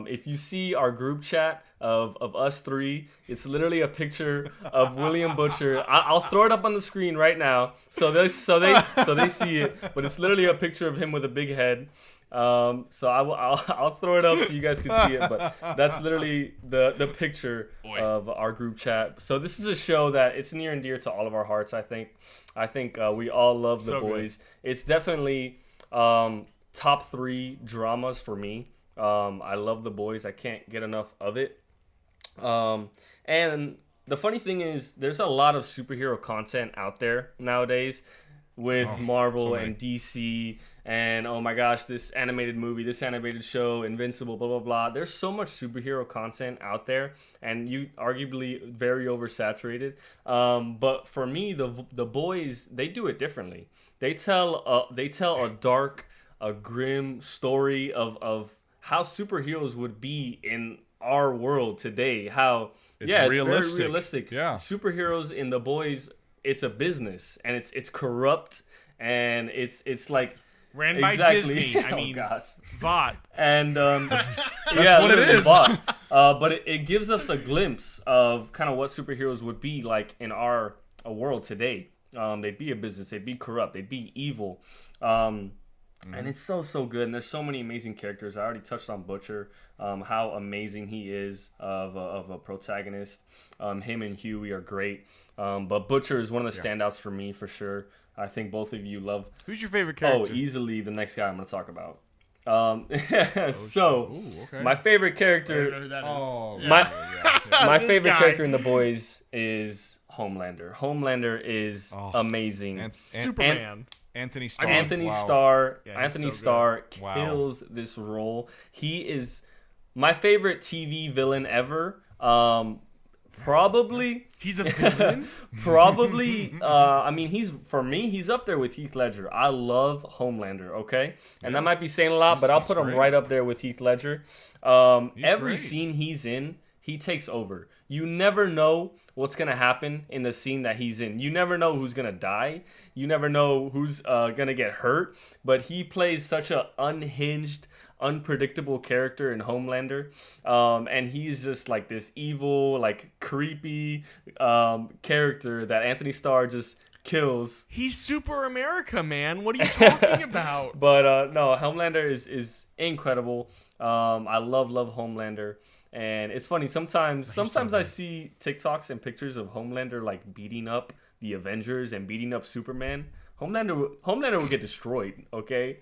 If you see our group chat of us three, it's literally a picture of William Butcher. I'll throw it up on the screen right now so they see it. But it's literally a picture of him with a big head. So I'll throw it up so you guys can see it, but that's literally the picture of our group chat. So this is a show that it's near and dear to all of our hearts. I think we all love The Boys. Good. It's definitely top 3 dramas for me. I love The Boys. I can't get enough of it. And the funny thing is, there's a lot of superhero content out there nowadays with Marvel and DC. And oh my gosh, this animated movie, this animated show, Invincible, blah, blah, blah. There's so much superhero content out there, and you arguably very oversaturated. But for me, the Boys, they do it differently. They tell a dark, a grim story of how superheroes would be in our world today. How It's it's realistic. very realistic. Yeah. Superheroes in The Boys, it's a business and it's corrupt and it's like Ran by exactly. Disney. I Oh, mean, gosh. Vought. And yeah, what it literally is. bought. But it gives us a glimpse of kind of what superheroes would be like in our world today. They'd be a business, they'd be corrupt, they'd be evil, and it's so good. And there's so many amazing characters. I already touched on Butcher, how amazing he is of a protagonist. Him and Huey are great, but Butcher is one of the standouts for me for sure. I think both of you love. Who's your favorite character? Easily the next guy I'm going to talk about. Ooh, okay. My favorite I don't know character, who that is. Oh, my This favorite guy. character in The Boys is Homelander. Homelander is amazing. Superman. Anthony Starr. Anthony Wow. Starr. Yeah, he's Anthony so Starr Wow. kills this role. He is my favorite TV villain ever. Probably. He's a villain. Probably, I mean, he's up there with Heath Ledger. I love Homelander, okay? And that might be saying a lot, but I'll put him great. right up there with Heath Ledger. Every great. scene he's in, he takes over. You never know what's going to happen in the scene that he's in. You never know who's going to die. You never know who's going to get hurt. But he plays such an unhinged, unpredictable character in Homelander, and he's just like this evil, like creepy character that Anthony Starr just kills. He's Super America, man. What are you talking about? But no, Homelander is incredible. I love Homelander, and it's funny sometimes I see TikToks and pictures of Homelander like beating up the Avengers and beating up Superman. Homelander would get destroyed. Okay.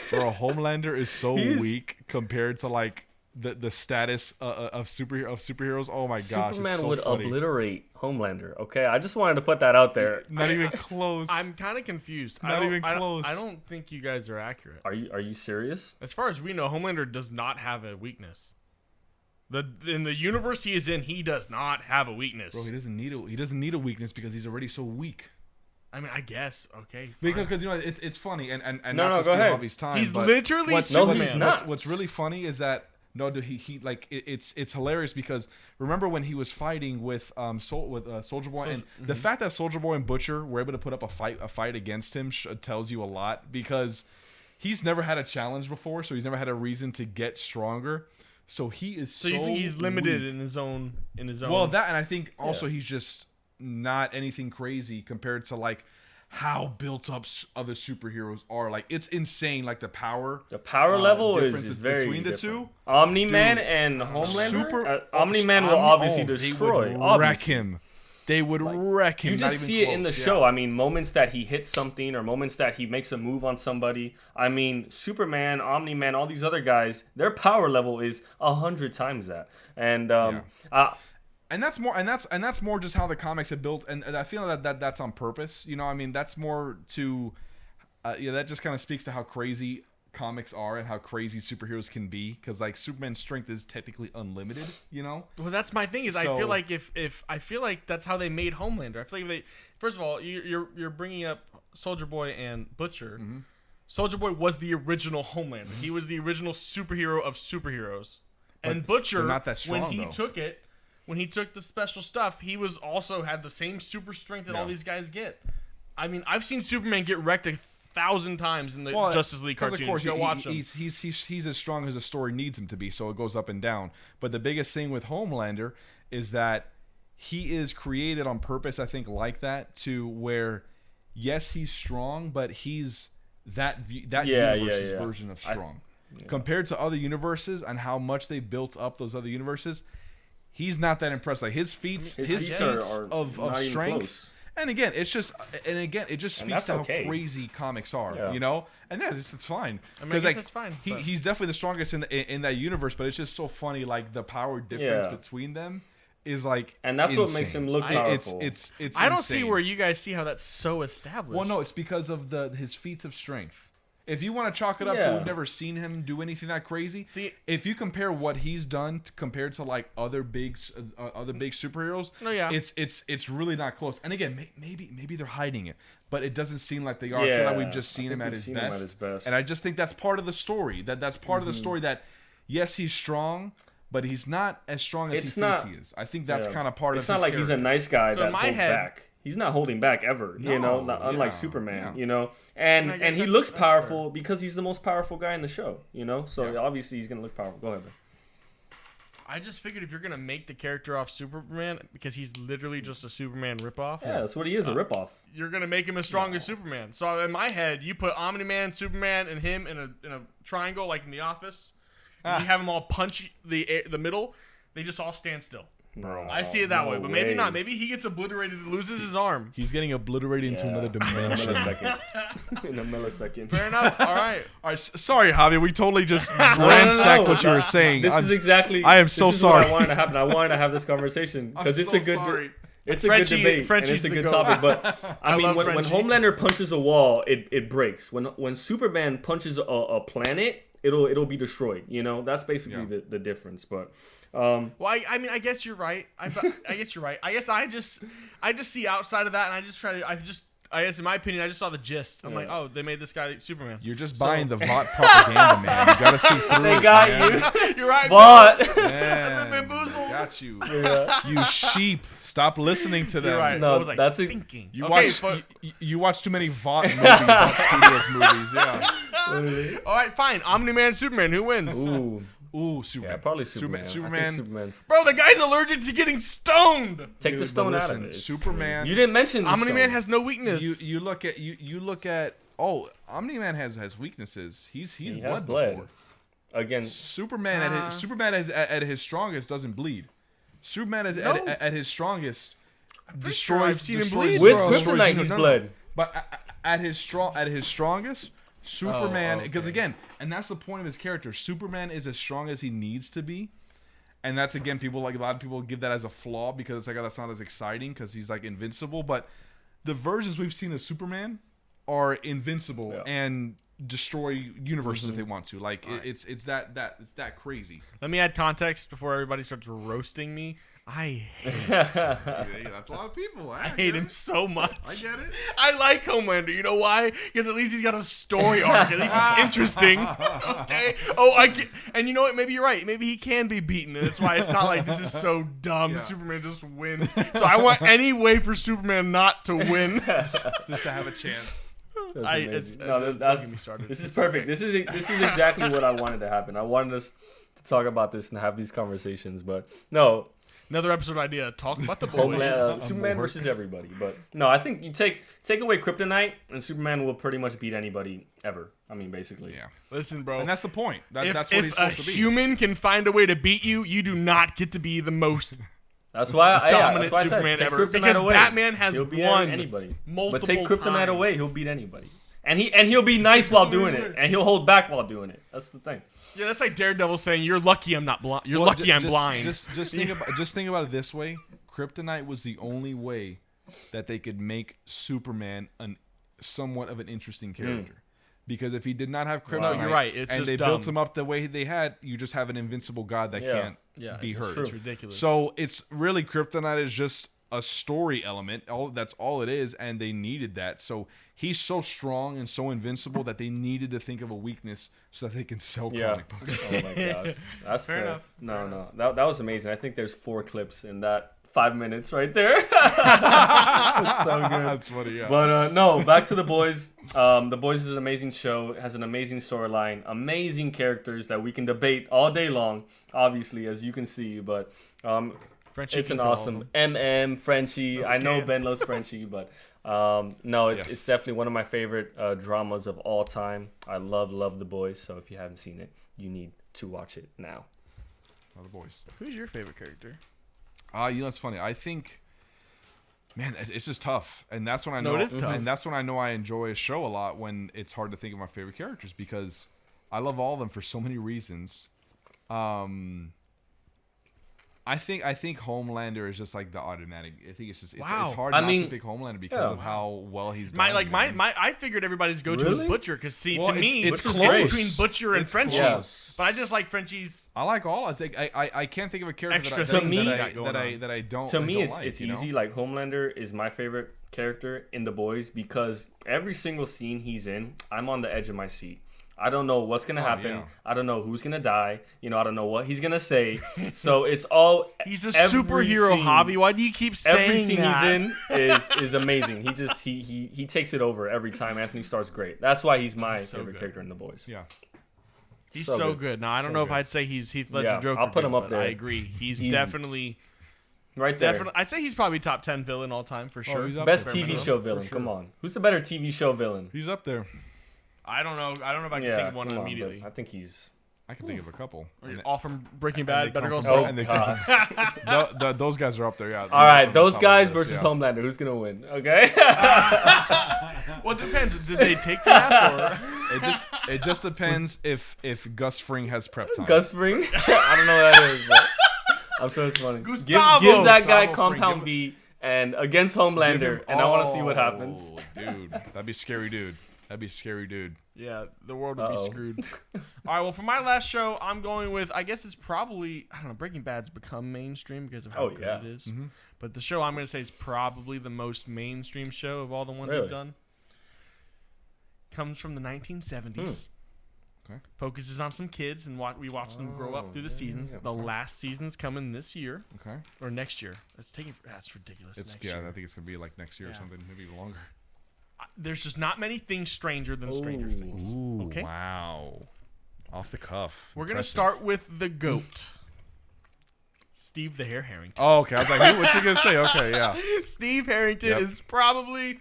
Bro, Homelander is so He is- weak compared to like the status of superheroes. Oh my gosh, Superman it's so would funny. obliterate Homelander. Okay, I just wanted to put that out there. Not even close. I'm kind of confused. Not even close. I don't think you guys are accurate. Are you serious? As far as we know, Homelander does not have a weakness. In the universe he is in, he does not have a weakness. Bro, he doesn't need a weakness because he's already so weak. I mean, I guess. Okay. fine. Because you know it's funny and No, not no, to go steal ahead. Bobby's time. He's but literally what's, Superman. No, he's not. What's really funny is that he like it's hilarious because remember when he was fighting with Soldier Boy and the fact that Soldier Boy and Butcher were able to put up a fight against him tells you a lot because he's never had a challenge before, so he's never had a reason to get stronger. So he is so So you think he's limited weak. in his own? Well, that and I think also he's just not anything crazy compared to like how built up other superheroes are. Like it's insane. Like the power level is differences very between the different. two. Omni-Man Dude, and Homelander. Super Omni-Man will obviously they destroy. would wreck obviously. him. They would wreck him. You not just even see it in the close, show. yeah. I mean, moments that he hits something or moments that he makes a move on somebody. I mean, Superman, Omni-Man, all these other guys, their power level is 100 times that. And And that's more just how the comics have built, and I feel that's on purpose. You know, I mean, that's more to, that just kind of speaks to how crazy comics are and how crazy superheroes can be. Because like Superman's strength is technically unlimited. You know. Well, that's my thing. Is I So- feel like if I feel like that's how they made Homelander. I feel like first of all, you're bringing up Soldier Boy and Butcher. Mm-hmm. Soldier Boy was the original Homelander. He was the original superhero of superheroes. And Butcher, they're not that strong, when he though. took it, when he took the special stuff, he was also had the same super strength that all Yeah. these guys get. I mean, I've seen Superman get wrecked 1,000 times in the Well, Justice League 'cause cartoons. Of course, Go watch them. he's as strong as the story needs him to be, so it goes up and down. But the biggest thing with Homelander is that he is created on purpose, I think, like that, to where, yes, he's strong, but he's that universe's version of strong. Compared to other universes and how much they built up those other universes, he's not that impressed. Like his feats, his feats are of not even strength. close. And again, it just speaks that's to how okay. crazy comics are, Yeah. you know. And yeah, it's fine. I mean, I guess that's fine, but- He's definitely the strongest in that universe. But it's just so funny, like the power difference Yeah. between them is like, And that's what makes insane. him look powerful. It's I don't insane. see where you guys see how that's so established. Well, no, it's because of his feats of strength. If you want to chalk it up to Yeah. we've never seen him do anything that crazy, See- if you compare what he's done compared to like other big superheroes, No, yeah. it's really not close. And again, maybe they're hiding it, but it doesn't seem like they are. I feel like we've just seen him at his best. And I just think that's part of the story. That's part of the story that yes, he's strong, but he's not as strong as It's he not- thinks he is. I think that's kind of part of It's his not like he's a character. nice guy So that in my holds head- back. He's not holding back ever, No, unlike yeah, Superman, yeah. And I guess and he that's- looks that's powerful because he's the most powerful guy in the show, So Yeah. obviously he's gonna look powerful. Go ahead, man. I just figured if you're gonna make the character off Superman because he's literally just a Superman ripoff, Yeah, that's what he is, a ripoff. you're gonna make him as strong as Superman. So in my head, you put Omni-Man, Superman, and him in a triangle like in The Office. And you have them all punch the middle. They just all stand still. Bro. I see it that no way, but maybe way. not. Maybe he gets obliterated and loses his arm. He's getting obliterated into another In a dimension. millisecond. In a millisecond. Fair enough. All right. All right, sorry, Javi. We totally just No, no, ransacked no. what you were saying. This is exactly. I am so this is sorry. What I wanted to happen. I wanted to have this conversation because it's a good. It's a Frenchie- good debate Frenchie's and it's a the good goat. topic. But I mean, love when Frenchie. Homelander punches a wall, it breaks. When Superman punches a planet, it'll be destroyed. That's basically the difference. But Well, I mean, I guess you're right. I guess you're right. I guess I just see outside of that, and I guess in my opinion, I just saw the gist. I'm like, oh, they made this guy Superman. You're just buying the VOT propaganda, man. You gotta see through they it, got man. you. You're right. But Man, Bamboozled. got you. yeah. You sheep. Stop listening to them. You're right. No, what was I that's thinking? You Okay, watch but- you watch too many VOT Studios movies. Yeah. all right, fine. Omni-Man, Superman. Who wins? Ooh, Ooh, Superman. yeah, probably Superman. I think Superman. Superman's. Bro, the guy's allergic to getting stoned. Take the Dude, stone but out of listen, it. Superman- You didn't mention the Omni-Man stone. has no weakness. You look at Omni-Man has weaknesses. He's He has bled bled. before. Again, Superman at his strongest doesn't bleed. Superman is No. at his strongest pretty sure I've seen him destroys- bleed, with bro. destroys kryptonite, you. he's No, no, bled. But at his strongest, Superman, okay. because again, and that's the point of his character. Superman is as strong as he needs to be, and that's again, a lot of people give that as a flaw because it's like, oh, that's not as exciting because he's like invincible. But the versions we've seen of Superman are invincible Yeah. and destroy universes if they want to. Like it's that crazy. Let me add context before everybody starts roasting me. I hate Yeah, that's a lot of people. I hate him so much. I get it. I like Homelander. You know why? Because at least he's got a story arc. At least he's interesting. Okay. And you know what? Maybe you're right. Maybe he can be beaten, and that's why it's not like this is so dumb. Yeah. Superman just wins. So I want any way for Superman not to win. Just to have a chance. That's I- amazing. it's- No, don't that's get me started. this is It's perfect. This is exactly what I wanted to happen. I wanted us to talk about this and have these conversations, but no, Another episode idea. Talk about the boys. Homeland, Superman versus everybody. But no, I think you take away Kryptonite and Superman will pretty much beat anybody ever. I mean, basically. Yeah. Listen, bro. And that's the point. if That's what he's supposed a to be. human can find a way to beat you, you do not get to be the most That's why dominant that's why I Superman said take ever. Kryptonite Because away. Batman has He'll beat won anybody. multiple But take Kryptonite times. away, he'll beat anybody. And he'll be nice while doing it, and he'll hold back while doing it. That's the thing. Yeah, that's like Daredevil saying, "You're lucky I'm not blind. You're Well, lucky I'm just- blind." Just think about it this way: Kryptonite was the only way that they could make Superman somewhat of an interesting character. Because if he did not have Kryptonite, you're right. It's and just they dumb. built him up the way they had, you just have an invincible god that can't be it's hurt. true. It's ridiculous. So it's really Kryptonite is just a story element. That's all it is, and they needed that. So he's so strong and so invincible that they needed to think of a weakness so that they can sell comic books. Oh my gosh. That's fair. enough. No. That was amazing. I think there's 4 clips in that 5 minutes right there. It's so good. That's funny, yeah. But no, back to The Boys. The Boys is an amazing show. It has an amazing storyline, amazing characters that we can debate all day long, obviously, as you can see. But Frenchie it's can an call awesome him. Frenchie. I know Okay. Ben loves Frenchie, but no, Yes. it's definitely one of my favorite dramas of all time. I love The Boys. So if you haven't seen it, you need to watch it now. The boys. Who's your favorite character? It's funny. I think, man, it's just tough, and that's when I No, know. it is tough. And that's when I know I enjoy a show a lot when it's hard to think of my favorite characters because I love all of them for so many reasons. I think Homelander is just like the automatic. I think it's just it's hard I not mean, to pick Homelander because yeah. of how well he's done. man. I figured everybody's go-to Really? was Butcher because Well, to me it's Butcher's close. between Butcher and It's Frenchie. close. But I just like Frenchie's. I like all. It's like I can't think of a character Extra that, things that, that I, got going that, I, on. that I don't. To I me, don't it's like, it's you know? easy. Like Homelander is my favorite character in The Boys because every single scene he's in, I'm on the edge of my seat. I don't know what's gonna happen. yeah. I don't know who's gonna die. You know, I don't know what he's gonna say. So it's all. He's a every superhero, scene- Javi. Why do you keep saying Every scene that? he's in is amazing. He takes it over every time. Anthony Starr's great. That's why he's my so favorite good. character in The Boys. Yeah. He's so good. Now I don't So know if good. I'd say he's Heath Ledger Yeah, Joker. I'll put him good, up but there. I agree. He's Easy. definitely. Right there. Definitely, I'd say he's probably top 10 villain all time for sure. he's up Best there, TV man. show For villain. sure. Come on. Who's the better TV show villain? He's up there. I don't know. I don't know if I can think of one come on, immediately. but I think he's. I can think of a couple. And All from Breaking they Bad, Better come Call from- Saul. and they God. those guys are up there. Yeah. All right, On those top of guys this, versus yeah. Homelander. Who's gonna win? Okay. Well, it depends. Did they take that or? It just depends if Gus Fring has prep time. Gus Fring. I don't know what that is, but I'm sure it's funny. Gustavo. Give that guy Gustavo Fring, Compound give V and against Give Homelander, him- and I want to see what happens. Oh, dude, that'd be scary, dude. That'd be scary, dude. Yeah, the world would Uh-oh. be screwed. All right, well, for my last show, I'm going with, I guess it's probably, I don't know, Breaking Bad's become mainstream because of how Oh, good yeah. it is. Mm-hmm. But the show I'm going to say is probably the most mainstream show of all the ones Really? we've done. Comes from the 1970s. Okay. Focuses on some kids and we watch them grow up through the seasons. yeah, The last season's coming this year Okay. or next year. That's ridiculous. It's next yeah. year. I think it's gonna be like next year or Yeah. something, maybe even longer. There's just not many things stranger than Stranger Ooh. Things. Ooh, Okay. wow. Off the cuff. We're gonna Impressive. start with the GOAT, Steve the Hair Harrington. Oh, okay. I was like, what you gonna say? Okay, yeah. Steve Harrington Yep. is probably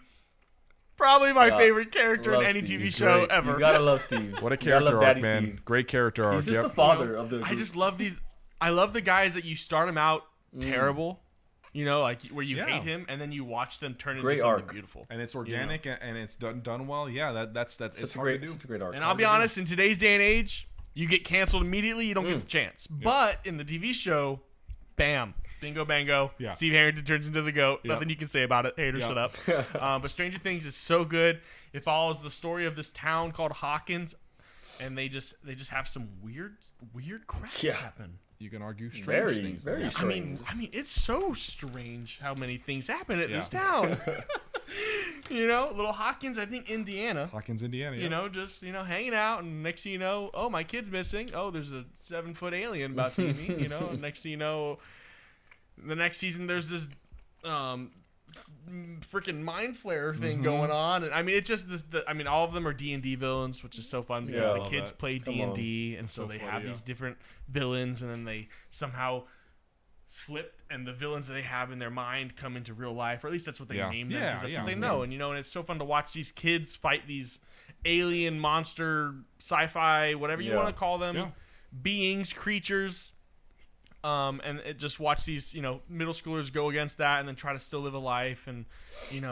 my Yeah. favorite character in Love any Steve. TV He's show great. ever. You gotta love Steve. What a You gotta character love arc, Daddy man. Steve. Great character arc. He's just Yep. the father of the group. I just love these. I love the guys that you start them out terrible, you know, like where you Yeah. hate him, and then you watch them turn Great into something arc. beautiful. And it's organic and it's done well. Yeah, that's it's Such a hard great, to do. such a great arc. And I'll be honest, in today's day and age, you get canceled immediately, you don't get the chance. But in the TV show, bam, bingo bango, Yeah. Steve Harrington turns into the GOAT. Yep. Nothing you can say about it. Hater, Yep. shut up. But Stranger Things is so good. It follows the story of this town called Hawkins, and they just have some weird crap Yeah. happen. You can argue strange Very, things. very Yeah. strange. I mean, it's so strange how many things happen at this Yeah. town. You know, little Hawkins, I think Indiana. Hawkins, Indiana. You know, just hanging out, and next thing you know, oh, my kid's missing. Oh, there's a 7-foot alien about to eat me. You know, and next thing you know, the next season there's this freaking mind flare thing going on, and I mean, it just all of them are D&D villains, which is so fun because Yeah, I the love kids that. play Come D&D, and so so they funny, have yeah. these different villains, and then they somehow flip, and the villains that they have in their mind come into real life, or at least that's what they Yeah. name them, Yeah, because that's yeah, what they yeah. know. And and it's so fun to watch these kids fight these alien monster sci-fi, whatever you Yeah. want to call them, Yeah. beings, creatures. And it just watch these, middle schoolers go against that and then try to still live a life. And,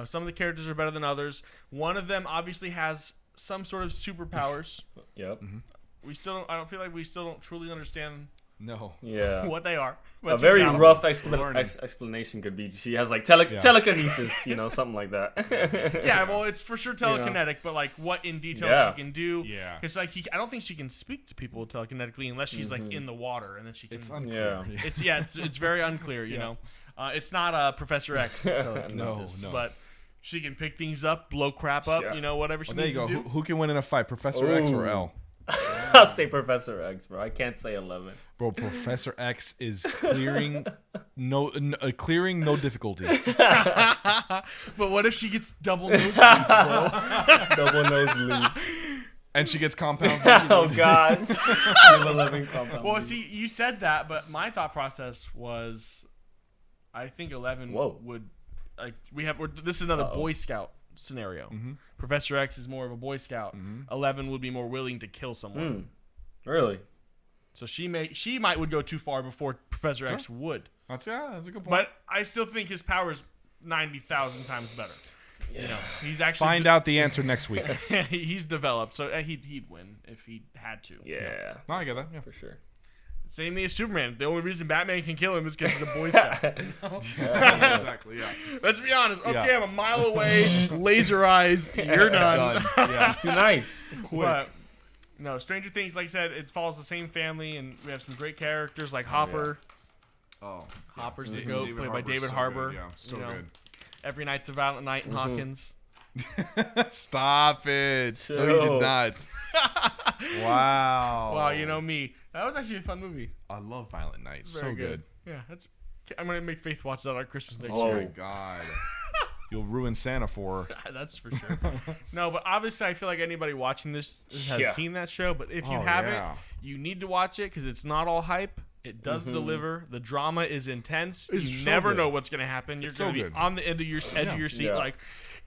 some of the characters are better than others. One of them obviously has some sort of superpowers. Yep. I don't feel like we still don't truly understand No. Yeah. what they are. A But she's very got 'em. rough Learning. explanation could be she has like telekinesis, something like that. Yeah, well, it's for sure telekinetic, but like what in detail Yeah. she can do. Yeah. Because I don't think she can speak to people telekinetically unless she's like in the water, and then she can. It's unclear. Yeah. It's very unclear. You know, it's not Professor X telekinesis, No. but she can pick things up, blow crap up. Yeah. Whatever she Well, there you needs go. to do. Who can win in a fight, Professor X or Ooh. L? I'll say Professor X, bro. I can't say 11. Bro, Professor X is clearing no difficulty. But what if she gets double nose bleed, bro? Double nose bleed. And she gets compound. Oh God. Give 11 compound. Well, bleed. see, you said that, but my thought process was, I think 11 Whoa. would like this is another Boy Scout scenario. Professor X is more of a Boy Scout. 11 would be more willing to kill someone. Really? So she would go too far before Professor X would. That's a good point. But I still think his power is 90,000 times better. He's actually Find out the answer next week. he's developed, so he'd win if he had to. Yeah. No, I get that. Yeah. For sure. Same thing as Superman. The only reason Batman can kill him is because he's a Boy Scout. Exactly. Yeah. Let's be honest. Okay, Yeah. I'm a mile away. Laser eyes. You're done. Yeah. He's too nice. Quick. But no, Stranger Things, like I said, it follows the same family, and we have some great characters like Hopper. Oh. Hopper's the David GOAT, played by Harbour's David so Harbour. good, yeah, so You know, good. Every Night's a Violent Night in Hawkins. Stop it. No, you Chill. did not. Wow. Wow, you know me. That was actually a fun movie. I love Violent Night. Very So good. Yeah, I'm gonna make Faith watch that on Christmas next Oh year. my God. You'll ruin Santa for her. That's for sure. No, but obviously, I feel like anybody watching this has Yeah. seen that show. But if you Oh, haven't, yeah. you need to watch it because it's not all hype. It does deliver. The drama is intense. It's You so never good. know what's gonna happen. You're It's so gonna be good. on the edge of your seat, Yeah. like,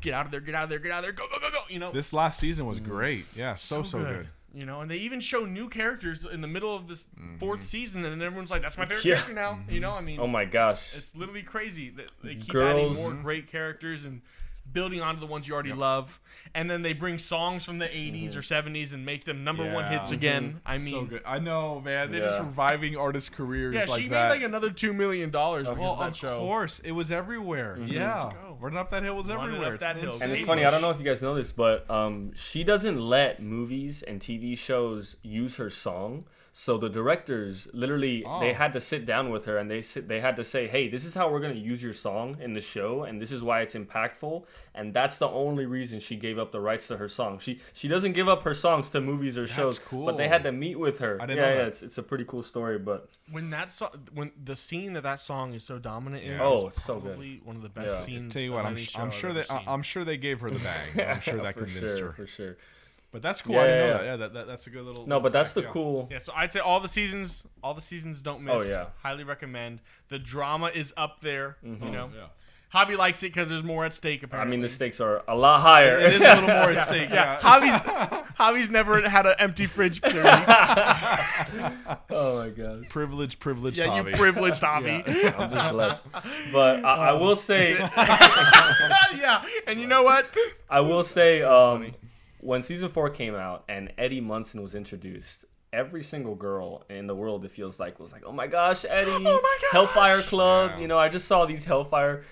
get out of there, get out of there, get out of there, go, go, go, go. You know, This last season was great. Yeah, so good. You know, and they even show new characters in the middle of this fourth season, and everyone's like, "That's my favorite Yeah. character now." You know, I mean, Oh my gosh. it's literally crazy that they keep Girls. adding more great characters and building onto the ones you already love, and then they bring songs from the 80s or 70s and make them number one Yeah. hits again. I mean, So good. I know, man. They're Yeah. just reviving artists' careers yeah, like she that. made like another $2 million because Well, of that of show. course, it was everywhere. Yeah, Let's go. Running Up That Hill was Running everywhere. Up That Hill. And it's Hey, funny, I don't know if you guys know this, but she doesn't let movies and TV shows use her song. So the directors literally they had to sit down with her and they had to say, "Hey, this is how we're going to use your song in the show and this is why it's impactful." And that's the only reason she gave up the rights to her song. She doesn't give up her songs to movies or shows, but they cool. had to meet with her. I didn't know that. It's a pretty cool story, but When when the scene that song is so dominant in, Oh, is it's so good. probably one of the best Yeah. scenes. Tell you what, of I'm, any show I'm I've sure ever that seen. I'm sure they gave her the bag. I'm sure that for convinced sure, her. for sure. But that's cool. Yeah, I didn't know yeah. that. Yeah, that's a good little. No, but that's the fact, yeah. cool. Yeah, so I'd say all the seasons don't miss. Oh, yeah. Highly recommend. The drama is up there. You know, Yeah. Javi likes it because there's more at stake. I Apparently, mean, the stakes are a lot higher. It is a little more at stake. yeah, Yeah. Javi's never had an empty fridge. Clearly. Oh my gosh. Privileged Yeah, hobby. you privileged Javi. I'm just blessed. But I will say, Yeah, and you know what? funny. When season 4 came out and Eddie Munson was introduced, every single girl in the world, it feels like, was like, "Oh my gosh, Eddie, Oh my gosh." Hellfire Club." Yeah. You know, I just saw these Hellfire,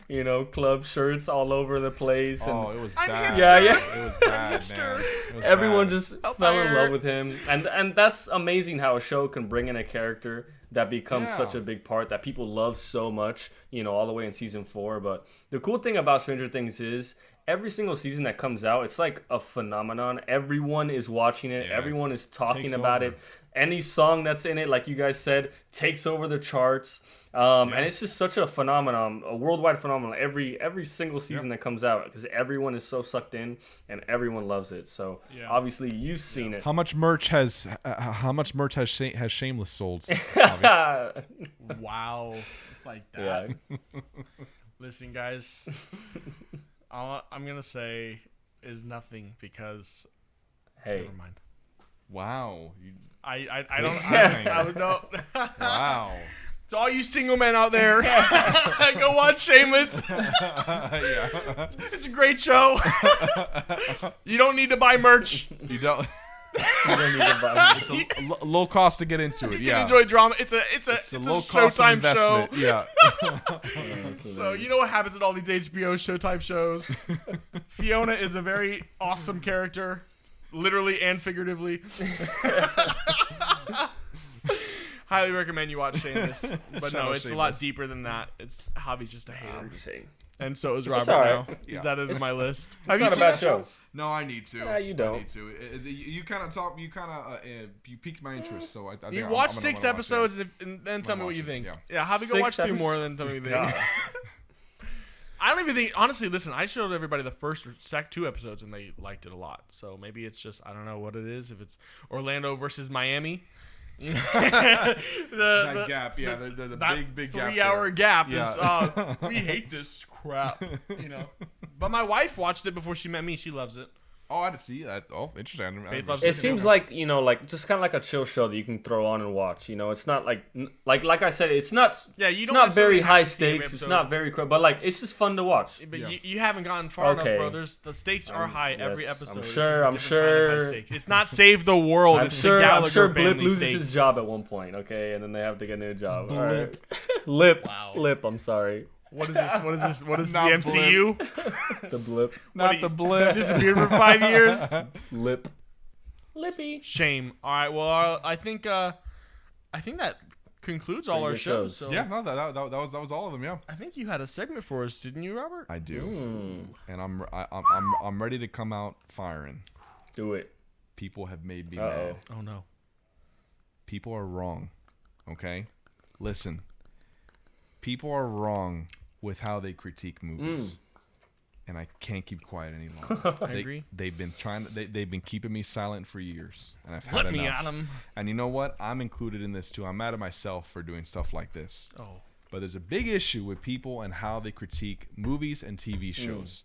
Club shirts all over the place, and Oh, it was I'm bad. hipster. Yeah, yeah. It was bad, hipster. man. It was everyone bad. just fell in Hellfire. love with him, and that's amazing how a show can bring in a character that becomes Yeah. such a big part that people love so much, all the way in season 4. But the cool thing about Stranger Things is every single season that comes out, it's like a phenomenon. Everyone is watching it. Yeah. Everyone is talking Takes about over. it. Any song that's in it, like you guys said, takes over the charts. And it's just such a phenomenon, a worldwide phenomenon. Every single season that comes out, because everyone is so sucked in and everyone loves it. So Yeah. obviously you've seen it. How much merch has Shameless sold? Wow, it's like that. Yeah. Listen, guys, all I'm gonna say is nothing because Hey. never mind. Wow. I don't. Cliffhanger. I would know. Wow. To all you single men out there, go watch Shameless. Yeah. It's a great show. You don't need to buy merch. You don't. You don't need to buy it. It's a low cost to get into it. You Yeah. can enjoy drama. It's a low cost of Showtime investment. show. Yeah. So you know what happens in all these HBO Showtime shows. Fiona is a very awesome character, literally and figuratively. Highly recommend you watch Shameless. But Shout no, out it's a lot Shameless. deeper than that. It's Javi's just a hater. I'm just saying. And so is It's Robert alright. now. Yeah. Is that in my list? It's not a bad show. No, I need to. Nah, you don't. I need to. You kind of talk. You kind of you piqued my interest. So I think You I'm watch gonna 6 watch it. episodes and then tell me what watch you it, think. yeah. Yeah, Javi, go 6 watch 2 episodes? more and tell me what you think. God. I don't even think, honestly, listen, I showed everybody the first or 2 episodes and they liked it a lot. So maybe it's just, I don't know what it is. If it's Orlando versus Miami. You know, That gap, yeah, there's a that big gap. 3-hour gap is, Yeah. we hate this crap, But my wife watched it before she met me. She loves it. Oh, I didn't see that. Oh, interesting. I didn't- I Faith didn't loves see It seems like just kind of like a chill show that you can throw on and watch. It's not like I said, it's not. Yeah, you it's don't not necessarily very have high to see every stakes. It's episode. not very, but it's just fun to watch. But Yeah. you haven't gotten far Okay. enough, bro. The stakes are high every yes, episode. I'm It's sure- just a I'm different kind of high sure- stakes. It's not save the world. I'm it's sure. the I'm Gallagher sure Blip family loses stakes. his job at one point. Okay, and then they have to get a new job. All Blip. right. Lip. Wow. Lip. I'm sorry. What is this? What is this? What is the Not MCU? The blip. Not the blip. Disappeared for 5 years. Lip. Lippy. Shame. All right. Well, I think that concludes all our good shows. shows. So Yeah, no, that was all of them. Yeah, I think you had a segment for us, didn't you, Robert? I do, and I'm ready to come out firing. Do it. People have made me Uh-oh. mad. Oh no. People are wrong. Okay, listen. People are wrong with how they critique movies, and I can't keep quiet any longer. I agree. They've been they've been keeping me silent for years, and I've had Let enough. me at him. And you know what? I'm included in this too. I'm mad at myself for doing stuff like this. Oh. But there's a big issue with people and how they critique movies and TV shows.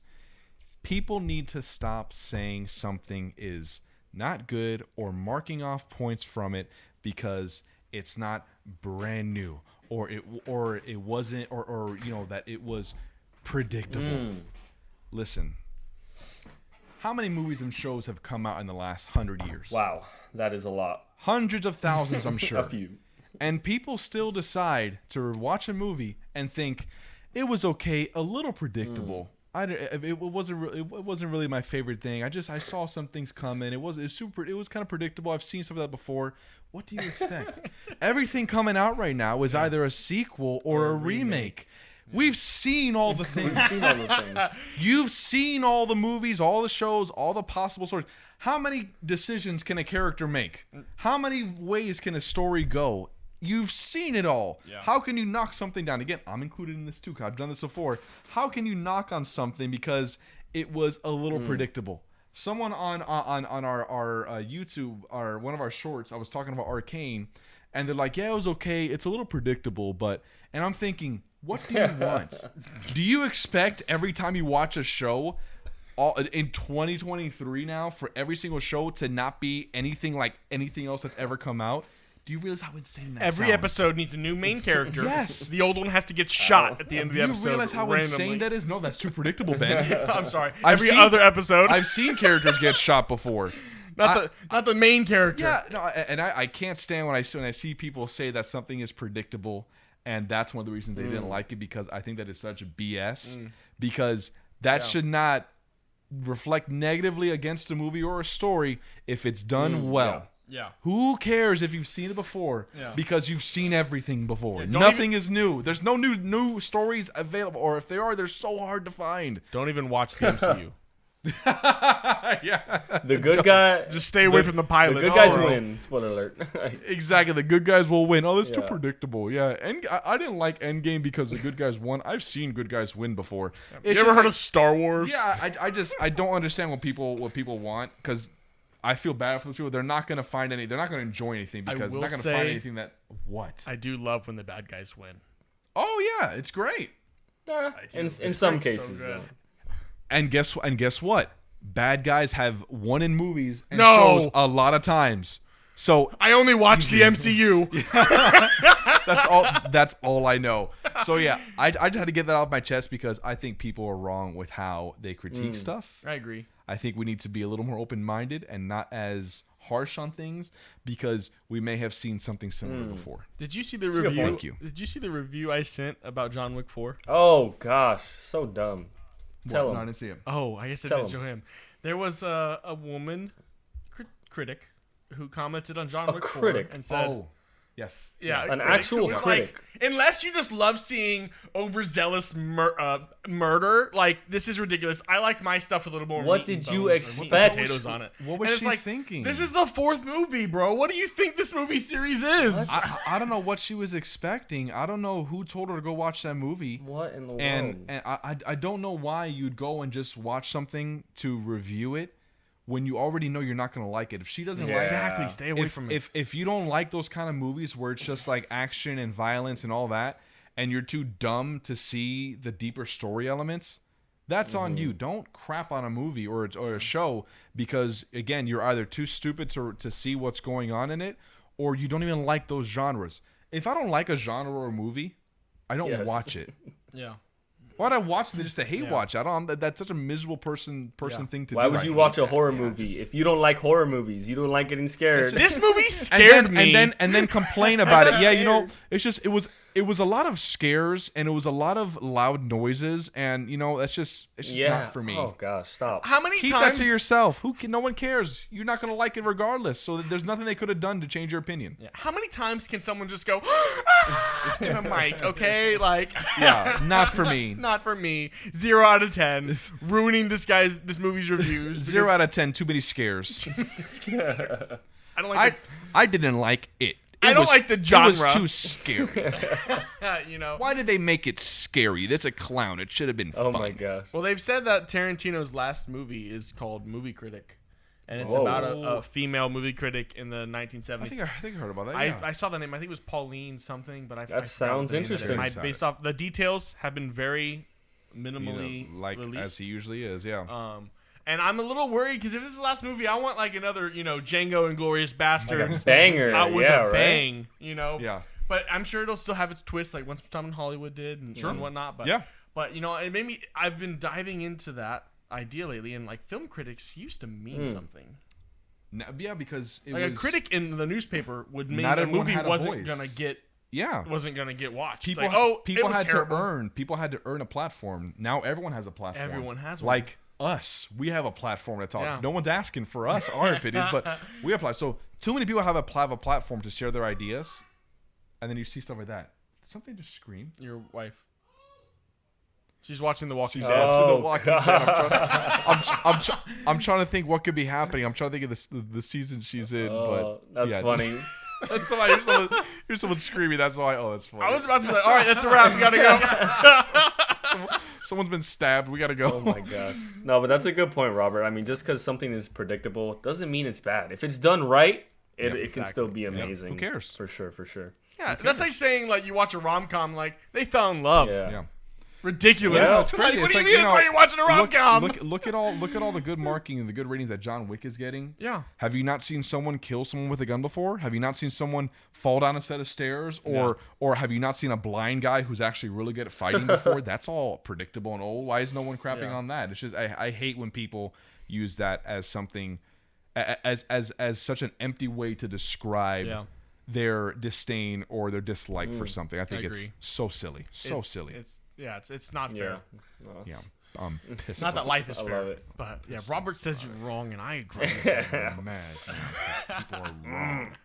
People need to stop saying something is not good or marking off points from it because it's not brand new or it wasn't or you know that it was predictable. Listen. How many movies and shows have come out in the last 100 years? Wow, that is a lot. Hundreds of thousands, I'm sure. A few. And people still decide to watch a movie and think it was okay, a little predictable. It wasn't really my favorite thing. I saw some things coming. It was kind of predictable. I've seen some of that before. What do you expect? Everything coming out right now is either a sequel or a remake. We've seen all the things. We've seen all the things. You've seen all the movies, all the shows, all the possible stories. How many decisions can a character make? How many ways can a story go? You've seen it all. Yeah. How can you knock something down? Again, I'm included in this too, 'cause I've done this before. How can you knock on something because it was a little predictable? Someone on our YouTube, one of our shorts, I was talking about Arcane, and they're like, yeah, it was okay. It's a little predictable, and I'm thinking, what do you want? Do you expect every time you watch a show in 2023 now for every single show to not be anything like anything else that's ever come out? Do you realize how insane that Every sounds? episode needs a new main character. Yes. The old one has to get shot at the end of the Do you episode. realize how randomly. insane that is? No, that's too predictable, Ben. I'm sorry. I've Every seen- other episode. I've seen characters get shot before. not the main character. Yeah, no, and I can't stand when I see people say that something is predictable, and that's one of the reasons they didn't like it, because I think that is such BS. Because that should not reflect negatively against a movie or a story if it's done well. Yeah. Who cares if you've seen it before? Yeah. Because you've seen everything before. don't Nothing is new. There's no new stories available, or if they are, they're so hard to find. Don't even watch the MCU. Yeah, The good guy. Just stay away from the pilot. The good guys Oh. win. Spoiler alert. exactly. The good guys will win. Oh, that's too Yeah. predictable. Yeah, and I didn't like Endgame because the good guys won. I've seen good guys win before. You ever heard of Star Wars? Yeah, I don't understand what people want, because I feel bad for those people. They're not going to find any. They're not going to enjoy anything because they're will not going to find say- anything that what. I do love when the bad guys win. Oh yeah, it's great. in some So cases. good. And guess what? Bad guys have won in movies and No. shows a lot of times. So I only watch the MCU. that's all I know. So yeah, I just had to get that off my chest because I think people are wrong with how they critique stuff. I agree. I think we need to be a little more open-minded and not as harsh on things because we may have seen something similar before. Did you see the a good review? point. Thank you. Did you see the review I sent about John Wick 4? Oh gosh, so dumb. Tell No, I him. didn't see it. Oh, I guess I Tell didn't show him. There was a woman critic who commented on John A Wick critic? 4 and said, Oh, yes. yeah, An a critic actual who was critic. Like, unless you just love seeing overzealous murder, like this is ridiculous. I like my stuff with a little more. What meat did and you bones or meat and expect? Potatoes on it. What was And it's she like, thinking? This is the 4th movie, bro. What do you think this movie series is? I don't know what she was expecting. I don't know who told her to go watch that movie. What in the world? And I don't know why you'd go and just watch something to review it when you already know you're not going to like it. If she doesn't like Exactly. Stay away from it. if you don't like those kind of movies where it's just like action and violence and all that, and you're too dumb to see the deeper story elements, that's on you. Don't crap on a movie or a show because, again, you're either too stupid to see what's going on in it, or you don't even like those genres. If I don't like a genre or a movie, I don't Yes. watch it. Yeah. Why'd I watch it just to hate Yeah. watch? I don't. That's such a miserable person thing to do. Why would you watch a horror movie if you don't like horror movies? You don't like getting scared. This movie scared me. and then complain about it. got Yeah, you know, scared. it's just it was a lot of scares and it was a lot of loud noises and you know it's just not for me. Oh gosh, stop. How many Keep times? that to yourself. No one cares. You're not gonna like it regardless. So there's nothing they could have done to change your opinion. Yeah. How many times can someone just go in a mic? Okay, like Yeah, not for me. Not for me. 0 out of 10. Ruining this movie's reviews. 0 out of 10. Too many scares. I don't like. I didn't like it. I don't like the It was genre. too scary. You know. Why did they make it scary? That's a clown. It should have been Oh fun. my gosh. Well, they've said that Tarantino's last movie is called Movie Critic, and it's Whoa. about a female movie critic in the 1970s. I think I heard about that. Yeah. I saw the name. I think it was Pauline something, but I That forgot sounds the name of it. interesting. My- based off the details have been very minimally like released. as he usually is. Yeah. And I'm a little worried because if this is the last movie, I want like another, Django and Glorious Bastards Banger. out with Yeah, a right. bang, Yeah. But I'm sure it'll still have its twist, like Once Upon a Time in Hollywood did and whatnot. But Yeah. But it made me. I've been diving into that idea lately, and like film critics used to mean something. Yeah, because it Like was a critic in the newspaper would mean Not a everyone movie had a wasn't voice. gonna get Yeah. watched. People, Like, it people was had terrible. to earn. People had to earn a platform. Now everyone has a platform. Everyone has one. Like us, we have a platform to talk. Yeah. No one's asking for us our opinions, but we apply. So too many people have a platform to share their ideas, and then you see stuff like that. Did something just scream? Your wife. She's watching The Walking She's Dead. watching Oh, The Walking Dead. I'm trying to think what could be happening. I'm trying to think of the season she's in. Oh, but that's yeah, funny. That's somebody. Here's someone screaming. That's why. Oh, that's funny. I was about to be like, all right, that's a wrap. We gotta go. Someone's been stabbed. We gotta go. Oh my gosh. No, but that's a good point, Robert. I mean, just because something is predictable doesn't mean it's bad. If it's done right, it can still be amazing. Who cares? For sure. Yeah, that's like saying like you watch a rom com, like they fell in love. Yeah. Yeah. Ridiculous. Yeah, it's Like, crazy. what It's do you like, mean? you That's know, why you're watching a rom com. Look at all the good marking and the good ratings that John Wick is getting. Yeah. Have you not seen someone kill someone with a gun before? Have you not seen someone fall down a set of stairs? Or have you not seen a blind guy who's actually really good at fighting before? That's all predictable and old. Why is no one crapping on that? It's just I hate when people use that as something as such an empty way to describe Yeah. their disdain or their dislike for something. I think I it's agree. so silly. So silly. It's not fair. Yeah. Well, Yeah. Pissed Not that off. life is I fair, love it. but yeah, Robert says you're wrong, and I agree. I'm mad. People are wrong.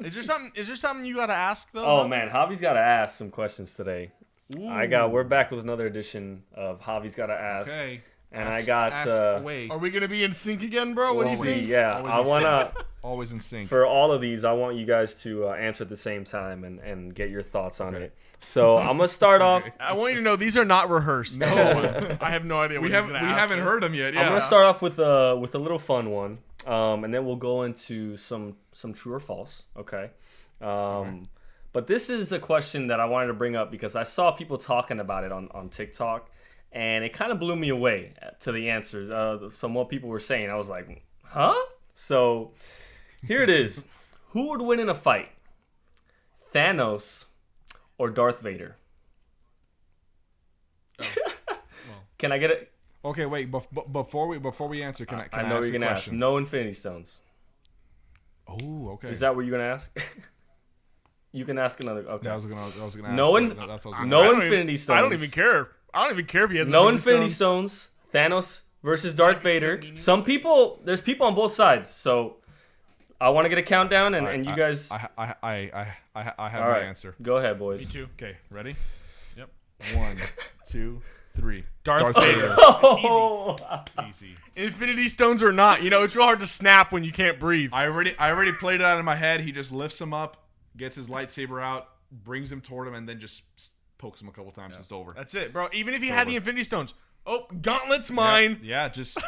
Is there something you gotta ask though? Oh Bob? man, Javi's got to ask some questions today. We're back with another edition of Javi's got to ask. Okay. And I got away. Are we gonna be in sync again, bro? What do you Always, think? yeah. Always I in want to Always in sync. for all of these, I want you guys to answer at the same time and get your thoughts on it. So I'm gonna start off. I want you to know these are not rehearsed. No, I have no idea. we what haven't heard them yet. I'm Yeah. gonna start off with a little fun one, and then we'll go into some true or false. Okay. But this is a question that I wanted to bring up because I saw people talking about it on TikTok, and it kind of blew me away to the answers. From what people were saying, I was like, huh? So here it is. Who would win in a fight? Thanos or Darth Vader? Can I get it? Okay, wait. Before we answer, can I know ask you're a gonna ask. question? No Infinity Stones. Oh, okay. Is that what you're gonna ask? You can ask another. Okay. I was gonna ask. No That's what I was gonna no ask. Infinity Stones. I don't even care. I don't even care if he has No Infinity Stones. Thanos versus Darth Vader. There's people on both sides. So I want to get a countdown, and you guys. I have All my right, answer. go ahead, boys. Me too. Okay, ready? Yep. 1, 2, 3. Darth Vader. Oh, Easy. Infinity Stones or not, it's real hard to snap when you can't breathe. I already played it out in my head. He just lifts him up, gets his lightsaber out, brings him toward him, and then just pokes him a couple times. It's over. That's it, bro. Even if he had over. the Infinity Stones, Gauntlet's mine. Yeah, just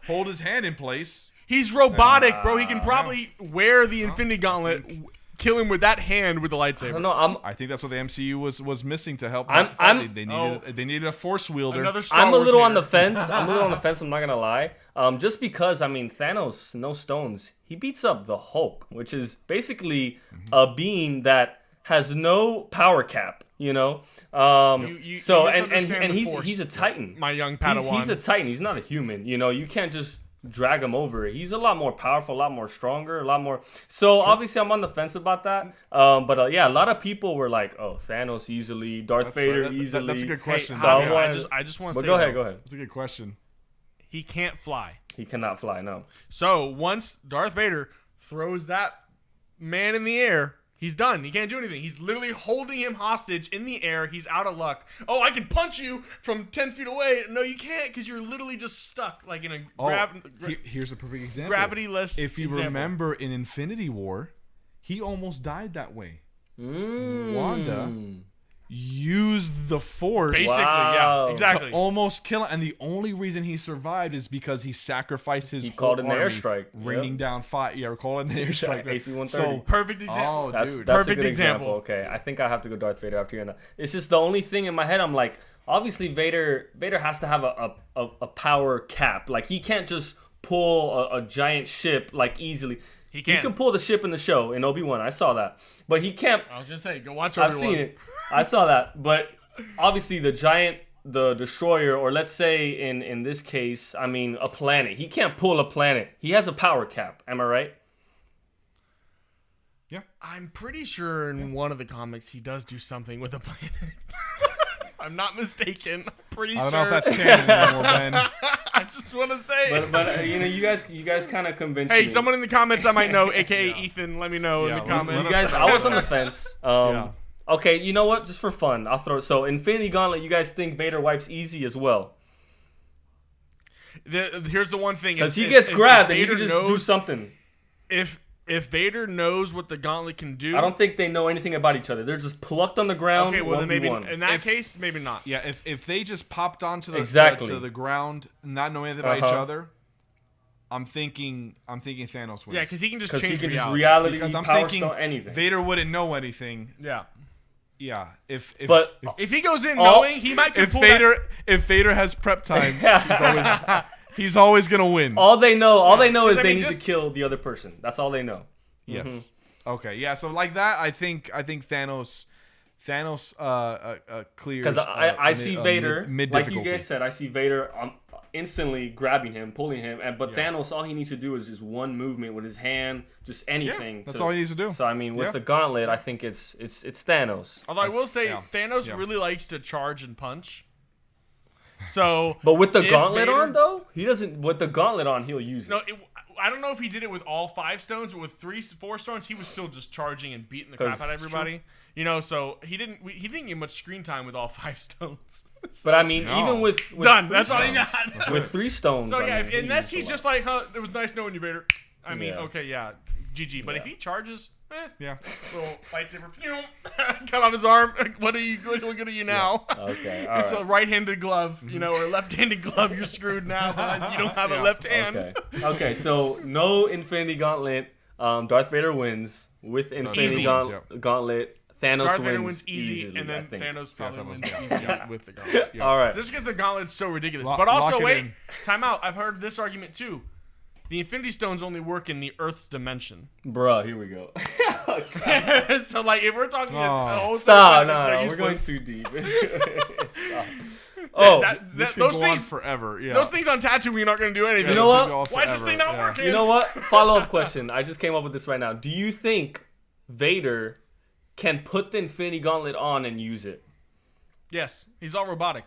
hold his hand in place. He's robotic, bro. He can probably wear the Infinity Gauntlet, kill him with that hand with the lightsaber. I don't know. I think that's what the MCU was missing to help. I'm- They needed a force wielder. Another Star I'm a Wars little on hater. the fence. I'm not gonna lie. Just because Thanos, no stones, he beats up the Hulk, which is basically a being that has no power cap. You know, You so misunderstand and the he's Force, a Titan. my young Padawan. He's a Titan. He's not a human. You know, you can't just drag him over. He's a lot more powerful, a lot more stronger, a lot more. So obviously, I'm on the fence about that. But yeah, a lot of people were like, "Oh, Thanos easily, Darth Vader easily." That's a good question. So I I just want to But say. go ahead, though, go ahead. That's a good question. He can't fly. He cannot fly. No. So once Darth Vader throws that man in the air, he's done. He can't do anything. He's literally holding him hostage in the air. He's out of luck. Oh, I can punch you from 10 feet away. No, you can't because you're literally just stuck like in a Here's a perfect example. gravity-less If you example. remember in Infinity War, he almost died that way. Wanda used the Force Basically, Wow. yeah, exactly. to almost kill him, and the only reason he survived is because he sacrificed his He whole called in the army, airstrike. raining down fire. Yeah, we're calling the airstrike. AC-130. So, Perfect example. oh, That's dude. a Perfect good example. Okay, I think I have to go Darth Vader after hearing that. It's just the only thing in my head. I'm like, obviously Vader has to have a power cap. Like he can't just pull a giant ship like easily. He can. He can pull the ship in the show in Obi-Wan. I saw that, but he can't. I was gonna say, go watch. I've Obi-Wan. seen it. I saw that, but obviously the destroyer, or let's say in this case, I mean a planet. He can't pull a planet. He has a power cap. Am I right? Yeah. I'm pretty sure in one of the comics he does do something with a planet. I'm not mistaken. I'm pretty I sure. don't know if that's canon anymore, Ben. I just want to say. But you know, you guys kind of convinced me. Hey, someone in the comments I might know, aka Ethan, let me know Yeah, in the let- comments. You guys, I was on the fence. Yeah. Okay, you know what? Just for fun, I'll throw. So, Infinity Gauntlet, you guys think Vader wipes easy as well? Here's the one thing: Because he if- gets if grabbed and he Vader can just do something. If Vader knows what the gauntlet can do, I don't think they know anything about each other. They're just plucked on the ground. Okay, well then maybe 1v1. in that case, maybe not. Yeah, if they just popped onto the Exactly. to the ground, not knowing anything about each Uh-huh. other, I'm thinking Thanos wins. Yeah, because he can just Because change he can just reality. reality because I'm power thinking stone anything. Vader wouldn't know anything. Yeah. Yeah, if But If he goes in All- knowing he might if pull Vader has prep time, he's always gonna win. all they know is 'cause I they mean, need just- to kill the other person. That's all they know. Yes. Okay. Yeah. So like that, I think Thanos clears. Because I see Vader, mid like you difficulty. guys said, I see Vader instantly grabbing him, pulling him, but Yeah. Thanos, all he needs to do is just one movement with his hand, just anything. that's all he needs to do. So I mean, with Yeah. the gauntlet, I think it's Thanos. Although I will say, Yeah. Thanos Yeah. really likes to charge and punch. So, But with the if gauntlet Vader- on, though, he doesn't. With the gauntlet on, he'll use it. No, I don't know if he did it with all 5 stones, but with 4 stones, he was still just charging and beating the crap 'Cause- out of everybody. You know, so he didn't get much screen time with all 5 stones. But I mean, No. even with Done. 3 That's all he stones- got. With 3 stones. So I yeah, mean, he unless used a he's lot. just like, huh, it was nice knowing you, Vader. I mean, Yeah. okay, yeah, GG. But if Yeah. he charges, Yeah. little lightsaber, phew, cut off his arm. What are you? What good are you now? Okay, all It's right. a right-handed glove, you know, or a left-handed glove. You're screwed now. You don't have a left hand. Okay. Okay. So no Infinity Gauntlet. Darth Vader wins with Infinity Easy. Gauntlet. Thanos Darth wins Vader wins easy, easily, and I then think. Thanos probably Thanos, wins yeah. easy with the gauntlet. Yeah. All right. Just because the gauntlet's so ridiculous. Lock- But lock also, it wait, in. time out. I've heard this argument too. The Infinity Stones only work in the Earth's dimension. Bruh, here we go. So, like, if we're talking the whole Stop. thing, No, they're we're going useless. too deep. Stop. Oh, This could those go on things, forever. Yeah. those things on Tatooine aren't going to do anything. You know what? Why is this thing not working? you know what? Follow-up question. I just came up with this right now. Do you think Vader can put the Infinity Gauntlet on and use it? Yes, he's all robotic.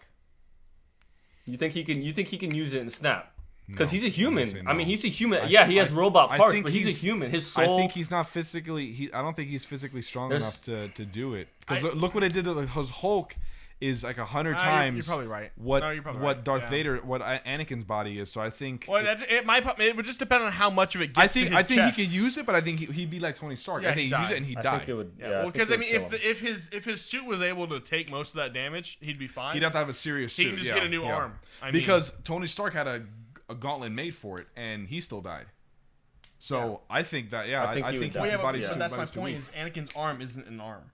You think he can? You think he can use it and snap? Because No, he's a I'm human. gonna say I mean, no. he's a human. Yeah, he has robot I parts, think but he's a human. His soul. I think he's not physically. I don't think he's physically strong There's- enough to do it. Because look what it did to his Hulk. Is like 100 times. You're probably right. What No, you're probably what right. Darth Yeah. Vader, what Anakin's body is. So I think. Well, it would just depend on how much of it gets I to think his I think chest. he could use it, but I think he'd be like Tony Stark. Yeah, I think he'd he'd use die. it and he'd I die. think it would. Yeah, Yeah, well, because I mean, think it would kill him. if his suit was able to take most of that damage, he'd be fine. He'd have to have a serious He suit. can just yeah, get a new yeah. arm. I mean, Because Tony Stark had a gauntlet made for it, and he still died. So I think that I think he would his die. well, yeah, body. but yeah. that's my body's too point. weak. Is Anakin's arm isn't an arm.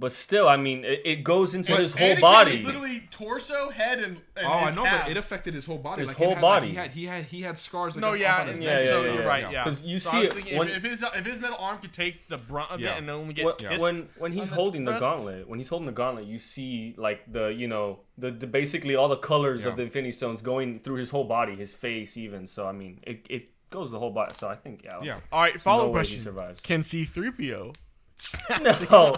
But still, I mean, it goes into his whole Anakin body. is literally torso, head, and Oh, I his know, calves. but it affected his whole body. His Like, whole it had, body. Like, he had scars. Like, No, up yeah, on his and neck. yeah, so yeah, you're yeah. right, yeah. 'Cause you So I see was it thinking when- if his metal arm could take the brunt of Yeah. it and only get When, kissed. when he's on the holding the breast. gauntlet, you see like the basically all the colors of Yeah. the Infinity Stones going through his whole body, his face even. So I mean, it goes the whole body. So I think Yeah. All right, follow-up no way he question. survives. Can C-3PO? No,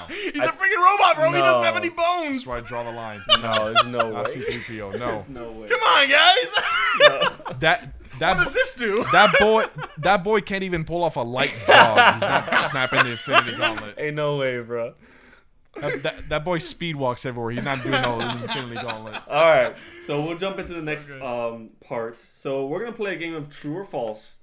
He's a freaking robot, bro. He doesn't No. have any bones. That's where I draw the line. no, there's no Not way. C-3PO. No. There's no way. Come on, guys. That What does this do? that boy can't even pull off a light jog. He's not snapping the Infinity Gauntlet. Ain't no way, bro. That boy speed walks everywhere. He's not doing no Infinity Gauntlet. All right, so we'll jump into the next good. parts. So we're gonna play a game of true or false.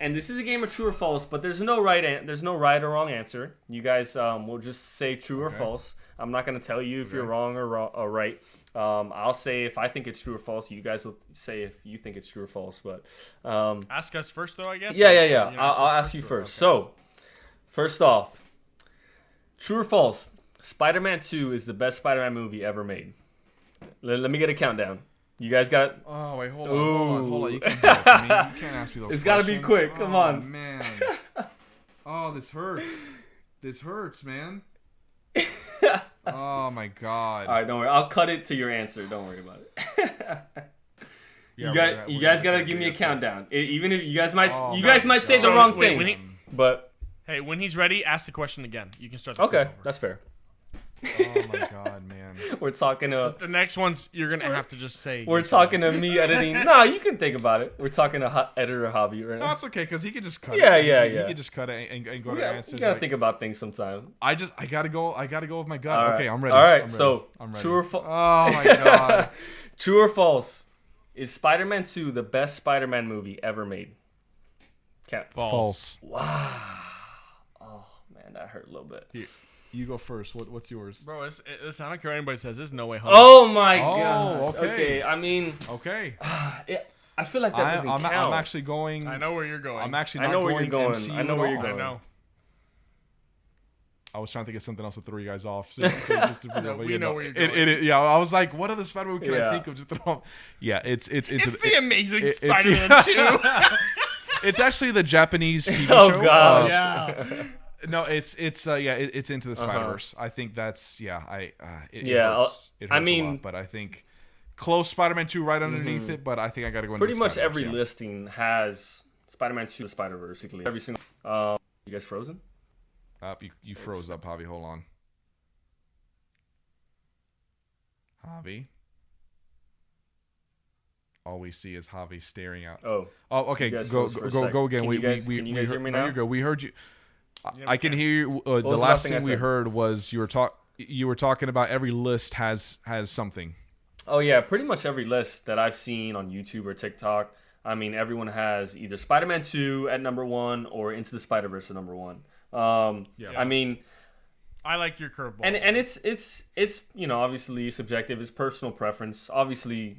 And this is a game of true or false, but there's no right or wrong answer. You guys will just say true or false. I'm not gonna tell you if you're wrong or right. I'll say if I think it's true or false. You guys will say if you think it's true or false. But Ask us first, though, I guess. yeah. Or, you know, I'll ask you or- first. okay. So, first off, true or false? Spider-Man 2 is the best Spider-Man movie ever made. Let me get a countdown. You guys got? Oh wait, hold Ooh. on. You can't do that to me. You can't ask me those. It's gotta be questions. quick. Come on. Oh man. Oh, this hurts. This hurts, man. Oh my god. All right, don't worry. I'll cut it to your answer. Don't worry about it. Yeah, you guys gotta give me a countdown. Even if you guys might Oh, you my guys might say the So, wrong wait, thing, when he- but Hey, when he's ready, ask the question again. You can start the okay, quiz over. that's fair. Oh my god, man. We're talking to The next ones, you're going to have to just say. we're yes or talking no. to me editing. No, you can think about it. We're talking to editor hobby right No, now. it's okay because he could just cut Yeah, it. yeah, He yeah. could just cut it and go You to gotta, answers. you gotta like- think about things sometimes. I gotta go with my gut. All right. Okay, I'm ready. All right, I'm ready. so I'm ready. true or false? Oh my god. True or false? Is Spider-Man 2 the best Spider-Man movie ever made? Cat. False. Oh man, that hurt a little bit. Here, you go first. What's yours? Bro, it's I don't care what anybody says. There's no way home. Oh my Oh, god. okay. I mean, Okay. I feel like that doesn't I'm count. actually going. I know where you're going. I'm actually I not know where going you're going. MCU I know at where all. you're I going. know. I was trying to get something else to throw you guys off. So just to, No, but we you know where you're going. Yeah, I was like, what other Spider-Man can Yeah. I think of? Just throw off. Yeah, it's It's the Amazing it's- Spider-Man 2. it's actually the Japanese TV Oh, show. gosh. Yeah. No, it's it's Into the Spider-Verse. I think that's it Yeah, hurts. It hurts I a mean- lot, but I think close Spider-Man 2 right underneath it, but I think I got to go into Pretty much Spider-Verse, every yeah. listing has Spider-Man 2 the Spider-Verse. Basically. Every single. You guys frozen? You froze up, Javi. Hold on. Javi. All we see is Javi staring out. Oh, Oh, okay. You guys Go froze for a go sec. go again. Can you guys hear me no, now? you're good. We heard you. Yeah, I we can can. hear you. The was the last last thing thing I we said? heard was you were talking about every list has something. oh yeah. Pretty much every list that I've seen on YouTube or TikTok. I mean, everyone has either Spider-Man 2 at number 1 or Into the Spider-Verse at number 1. Yeah. I mean, I like your curveball. and it's obviously subjective. It's personal preference. Obviously,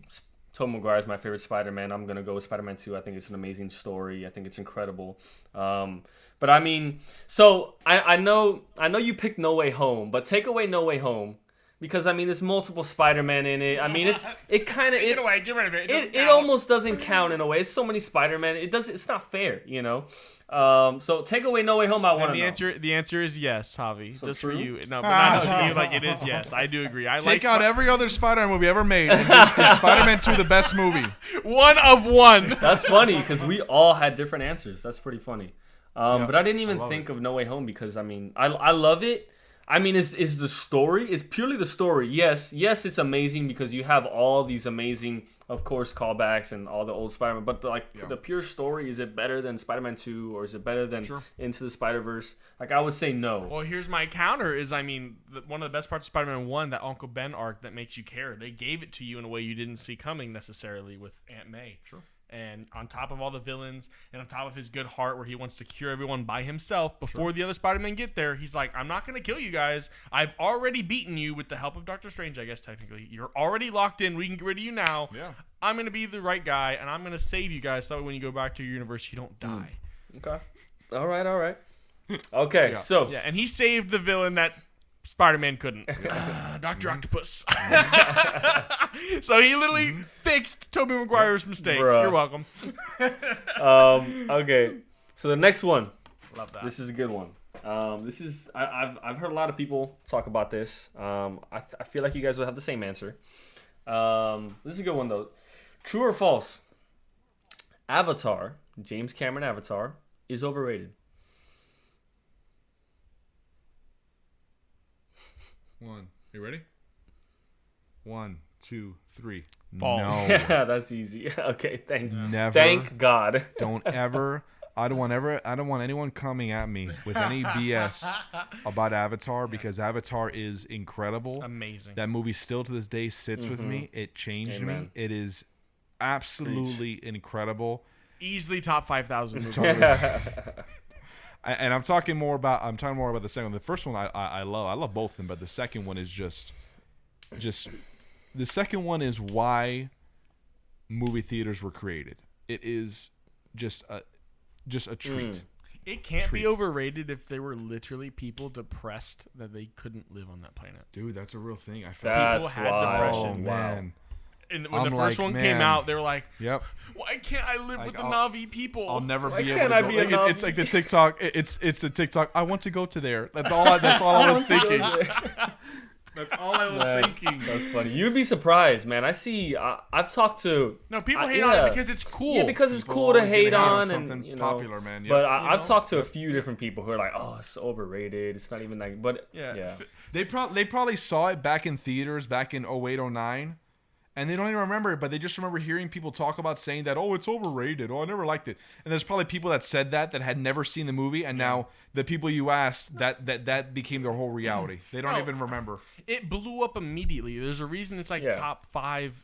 Tobey Maguire is my favorite Spider-Man. I'm gonna go with Spider-Man 2. I think it's an amazing story. I think it's incredible. But I mean, so I know you picked No Way Home, but take away No Way Home because I mean there's multiple Spider-Man in it. I mean it kind of Get away, get rid of it. it almost doesn't count in a way. It's so many Spider-Man. It's not fair, you know. So take away No Way Home. I want And to know. the answer is yes, Javi. So just true? for you. No, but not just for you. Like it is yes. I do agree. I Take like out every other Spider-Man movie ever made. And just is Spider-Man 2 the best movie? one of one. That's funny because we all had different answers. That's pretty funny. But I didn't even love think of No Way Home because I mean I love it. I mean is the story is purely the story. Yes, it's amazing because you have all these amazing, of course, callbacks and all the old Spider-Man. But the pure story, is it better than Spider-Man 2 or is it better than Into the Spider-Verse? Like I would say no. Well, here's my counter: is I mean, one of the best parts of Spider-Man 1, that Uncle Ben arc that makes you care. They gave it to you in a way you didn't see coming necessarily with Aunt May. Sure. And on top of all the villains, and on top of his good heart, where he wants to cure everyone by himself before the other Spider-Men get there, he's like, "I'm not going to kill you guys. I've already beaten you with the help of Doctor Strange. I guess technically, you're already locked in. We can get rid of you now. Yeah. I'm going to be the right guy, and I'm going to save you guys so that when you go back to your universe, you don't die." Okay. All right. Okay, Yeah. so Yeah, and he saved the villain that Spider-Man couldn't. Dr. Octopus. So he literally fixed Tobey Maguire's mistake. Bruh. You're welcome. okay. So the next one. Love that. This is a good one. This is I've heard a lot of people talk about this. I feel like you guys will have the same answer. This is a good one though. True or false? Avatar, James Cameron Avatar, is overrated. One. You ready? 1, 2, 3. False. No. Yeah, that's easy. Okay, Never. thank God. Don't ever. I don't want anyone coming at me with any BS about Avatar because Avatar is incredible. Amazing. That movie still to this day sits with me. It changed me. Amen. It is absolutely incredible. Easily top 5,000 movies. And I'm talking more about the second one. The first one I love both of them, but the second one is just the second one is why movie theaters were created. It is just a treat. It can't Treat. be overrated if there were literally people depressed that they couldn't live on that planet. Dude, that's a real thing. I feel That's had why. depression. Oh man. And when I'm the first like, one man. came out, they were like, Yep. why can't I live Like, with the I'll- Na'vi people? I'll never Why be able can't to I go. be a Like, it's Navi? like the TikTok. It's the TikTok. I want to go to there. That's all I was thinking. That's all I was Man, thinking. That's funny. You'd be surprised, man. I see. I've talked to. No, people I- hate on yeah. it because it's cool. Yeah, because it's People cool to always gonna hate on something and you know. popular, man. But Yep. I've know? talked to a few different people who are like, "Oh, it's overrated. It's not even that." But yeah. yeah. They probably saw it back in theaters back in 08, 09, and they don't even remember it, but they just remember hearing people talk about saying that, oh, it's overrated. Oh, I never liked it. And there's probably people that said that had never seen the movie, and now the people you asked, that became their whole reality. They don't No. even remember. It blew up immediately. There's a reason it's like Yeah. top 5.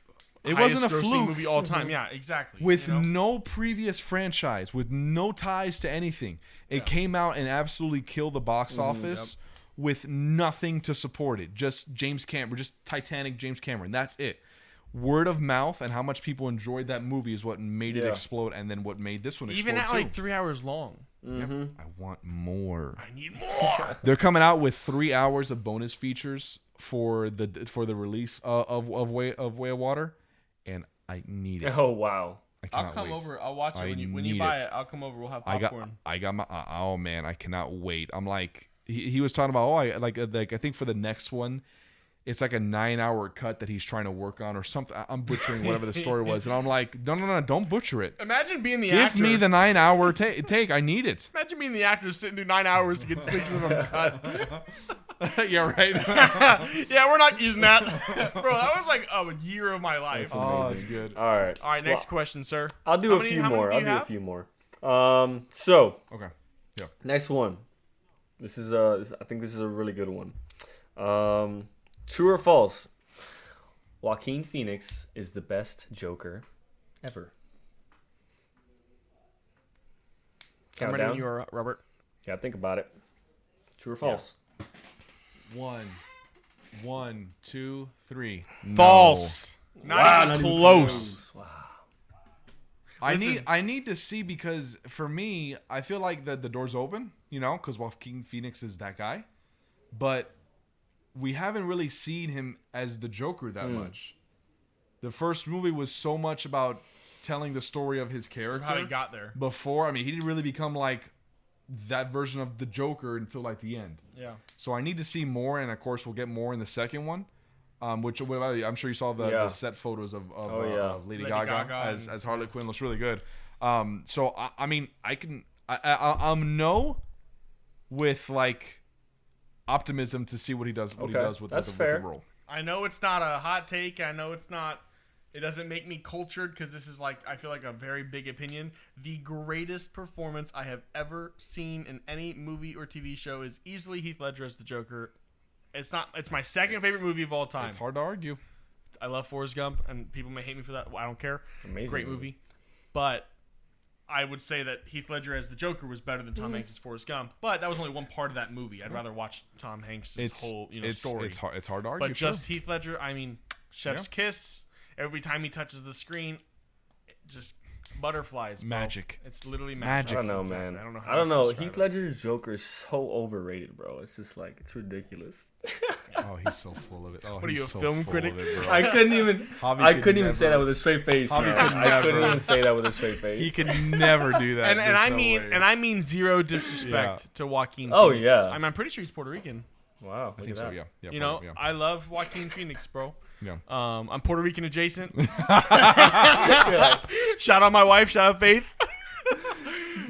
It wasn't a highest grossing fluke. movie all time. Yeah, exactly. With you know? no previous franchise, with no ties to anything. It came out and absolutely killed the box office with nothing to support it. Just James Cameron, just Titanic James Cameron. That's it. Word of mouth and how much people enjoyed that movie is what made it Yeah. explode, and then what made this one explode Even at too. like 3 hours long. Yep. I want more. I need more. They're coming out with 3 hours of bonus features for the release of Way of Water, and I need it. Oh wow. I I'll cannot come wait. over. I'll watch it I when you need buy it. it. I'll come over. We'll have I popcorn. got my oh man, I cannot wait. I'm like he was talking about I think for the next one it's like a 9-hour cut that he's trying to work on or something. I'm butchering whatever the story was, and I'm like, no, don't butcher it. Imagine being the Give actor. me the 9-hour take. I need it. Imagine being the actor sitting through 9 hours to get 6 of them cut. Yeah, right. Yeah, we're not using that. Bro, that was like a year of my life. Oh, that's good. All right. All right, next question, sir. I'll do How a many- few how many more. do I'll you do a have? few more. So Okay. next one. This is I think this is a really good one. True or false? Joaquin Phoenix is the best Joker ever. I'm ready when Countdown. you are, Robert. Gotta think about it. True or false? 1, 2, 3. False. Not Wow, even not even close. Wow. I need to see because for me, I feel like the door's open, because Joaquin Phoenix is that guy, but we haven't really seen him as the Joker that much. The first movie was so much about telling the story of his character. How he got there. Before, I mean, he didn't really become like that version of the Joker until like the end. Yeah. So I need to see more, and of course we'll get more in the second one. Which I'm sure you saw the set photos of Lady Gaga as Harley Quinn. Looks really good. So I mean I'm no with like optimism to see what he does. What he does with the role. I know it's not a hot take. I know it's not. It doesn't make me cultured because this is like I feel like a very big opinion. The greatest performance I have ever seen in any movie or TV show is easily Heath Ledger as the Joker. It's not. It's my second favorite movie of all time. It's hard to argue. I love Forrest Gump, and people may hate me for that. Well, I don't care. Amazing Great movie. But I would say that Heath Ledger as the Joker was better than Tom Hanks as Forrest Gump. But that was only one part of that movie. I'd rather watch Tom Hanks' whole story. It's hard to argue. But just Heath Ledger, I mean, Chef's Kiss. Every time he touches the screen, butterflies. Bro. Magic. It's literally Magic. magic. I don't know, Exactly. man. I don't know. I don't know. else to Heath describe it. Ledger's Joker is so overrated, bro. It's just like it's ridiculous. Oh, he's so full of it. Oh, What are he's you, a so film full critic? Of it, bro. I couldn't even. Javi I could couldn't even say never- that with a straight face, Javi man. could I couldn't never. even say that with a straight face. He could never do that. And There's I no mean way. and I mean zero disrespect Yeah. to Joaquin. Oh, Phoenix. yeah. I'm pretty sure he's Puerto Rican. Wow. I think so. Yeah. Yeah. You know, probably, I love Joaquin Phoenix, bro. yeah. I'm Puerto Rican adjacent. Shout out my wife. Shout out Faith.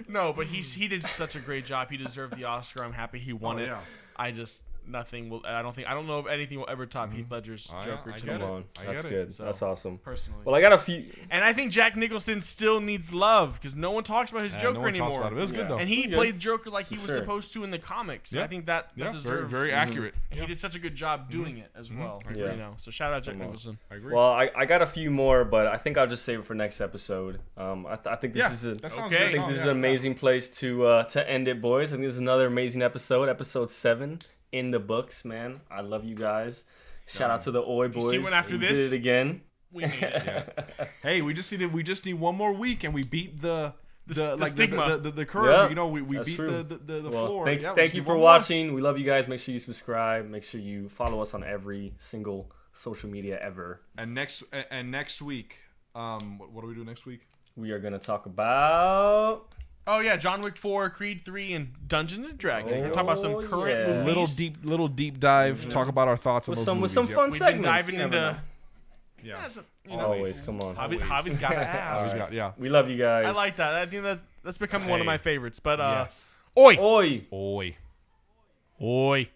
No, but he did such a great job. He deserved the Oscar. I'm happy he won Oh, it. yeah. I just nothing will. I don't know if anything will ever top Heath Ledger's I- Joker I to get me it. Come on. I That's get it. good. So- That's awesome. personally. Well, I got a few. And I think Jack Nicholson still needs love because no one talks about his And Joker no one talks anymore. about it. It was Yeah. good though. And he Good. played Joker like he was Sure. supposed to in the comics. Yeah. I think that yeah, deserves. very accurate. And he did such a good job doing it as well. Yeah. You know, so shout out Jack Come on. Nicholson. I agree. Well, I got a few more, but I think I'll just save it for next episode. I think this yeah, is a. that sounds Okay. good. I think No, this is yeah, an amazing place to end it, boys. I think this is another amazing episode, episode 7 in the books, man. I love you guys. Shout out to the Oi boys. see one after We this? did it again. We need it. Yeah. Hey, we just need one more week, and we beat the stigma. the curve. Yeah, you know, we that's beat true. the Well, floor. thank Yeah, we you just need for one more. watching. We love you guys. Make sure you subscribe. Make sure you follow us on every single social media ever. And next week, what do we do next week? We are gonna talk about Oh yeah, John Wick 4, Creed 3, and Dungeons and Dragons. We're gonna talk about some Oh, current yeah. movies. Little deep dive. Talk about our thoughts on with those some movies. fun We've been segments. diving You never know. into. Yeah. Yeah, so, you know, Always, come on. Javi's got to ask. Always. Yeah. We love you guys. I like that. I think that's become one of Hey. my favorites. But Yes. oi, Oi. Oi. oi.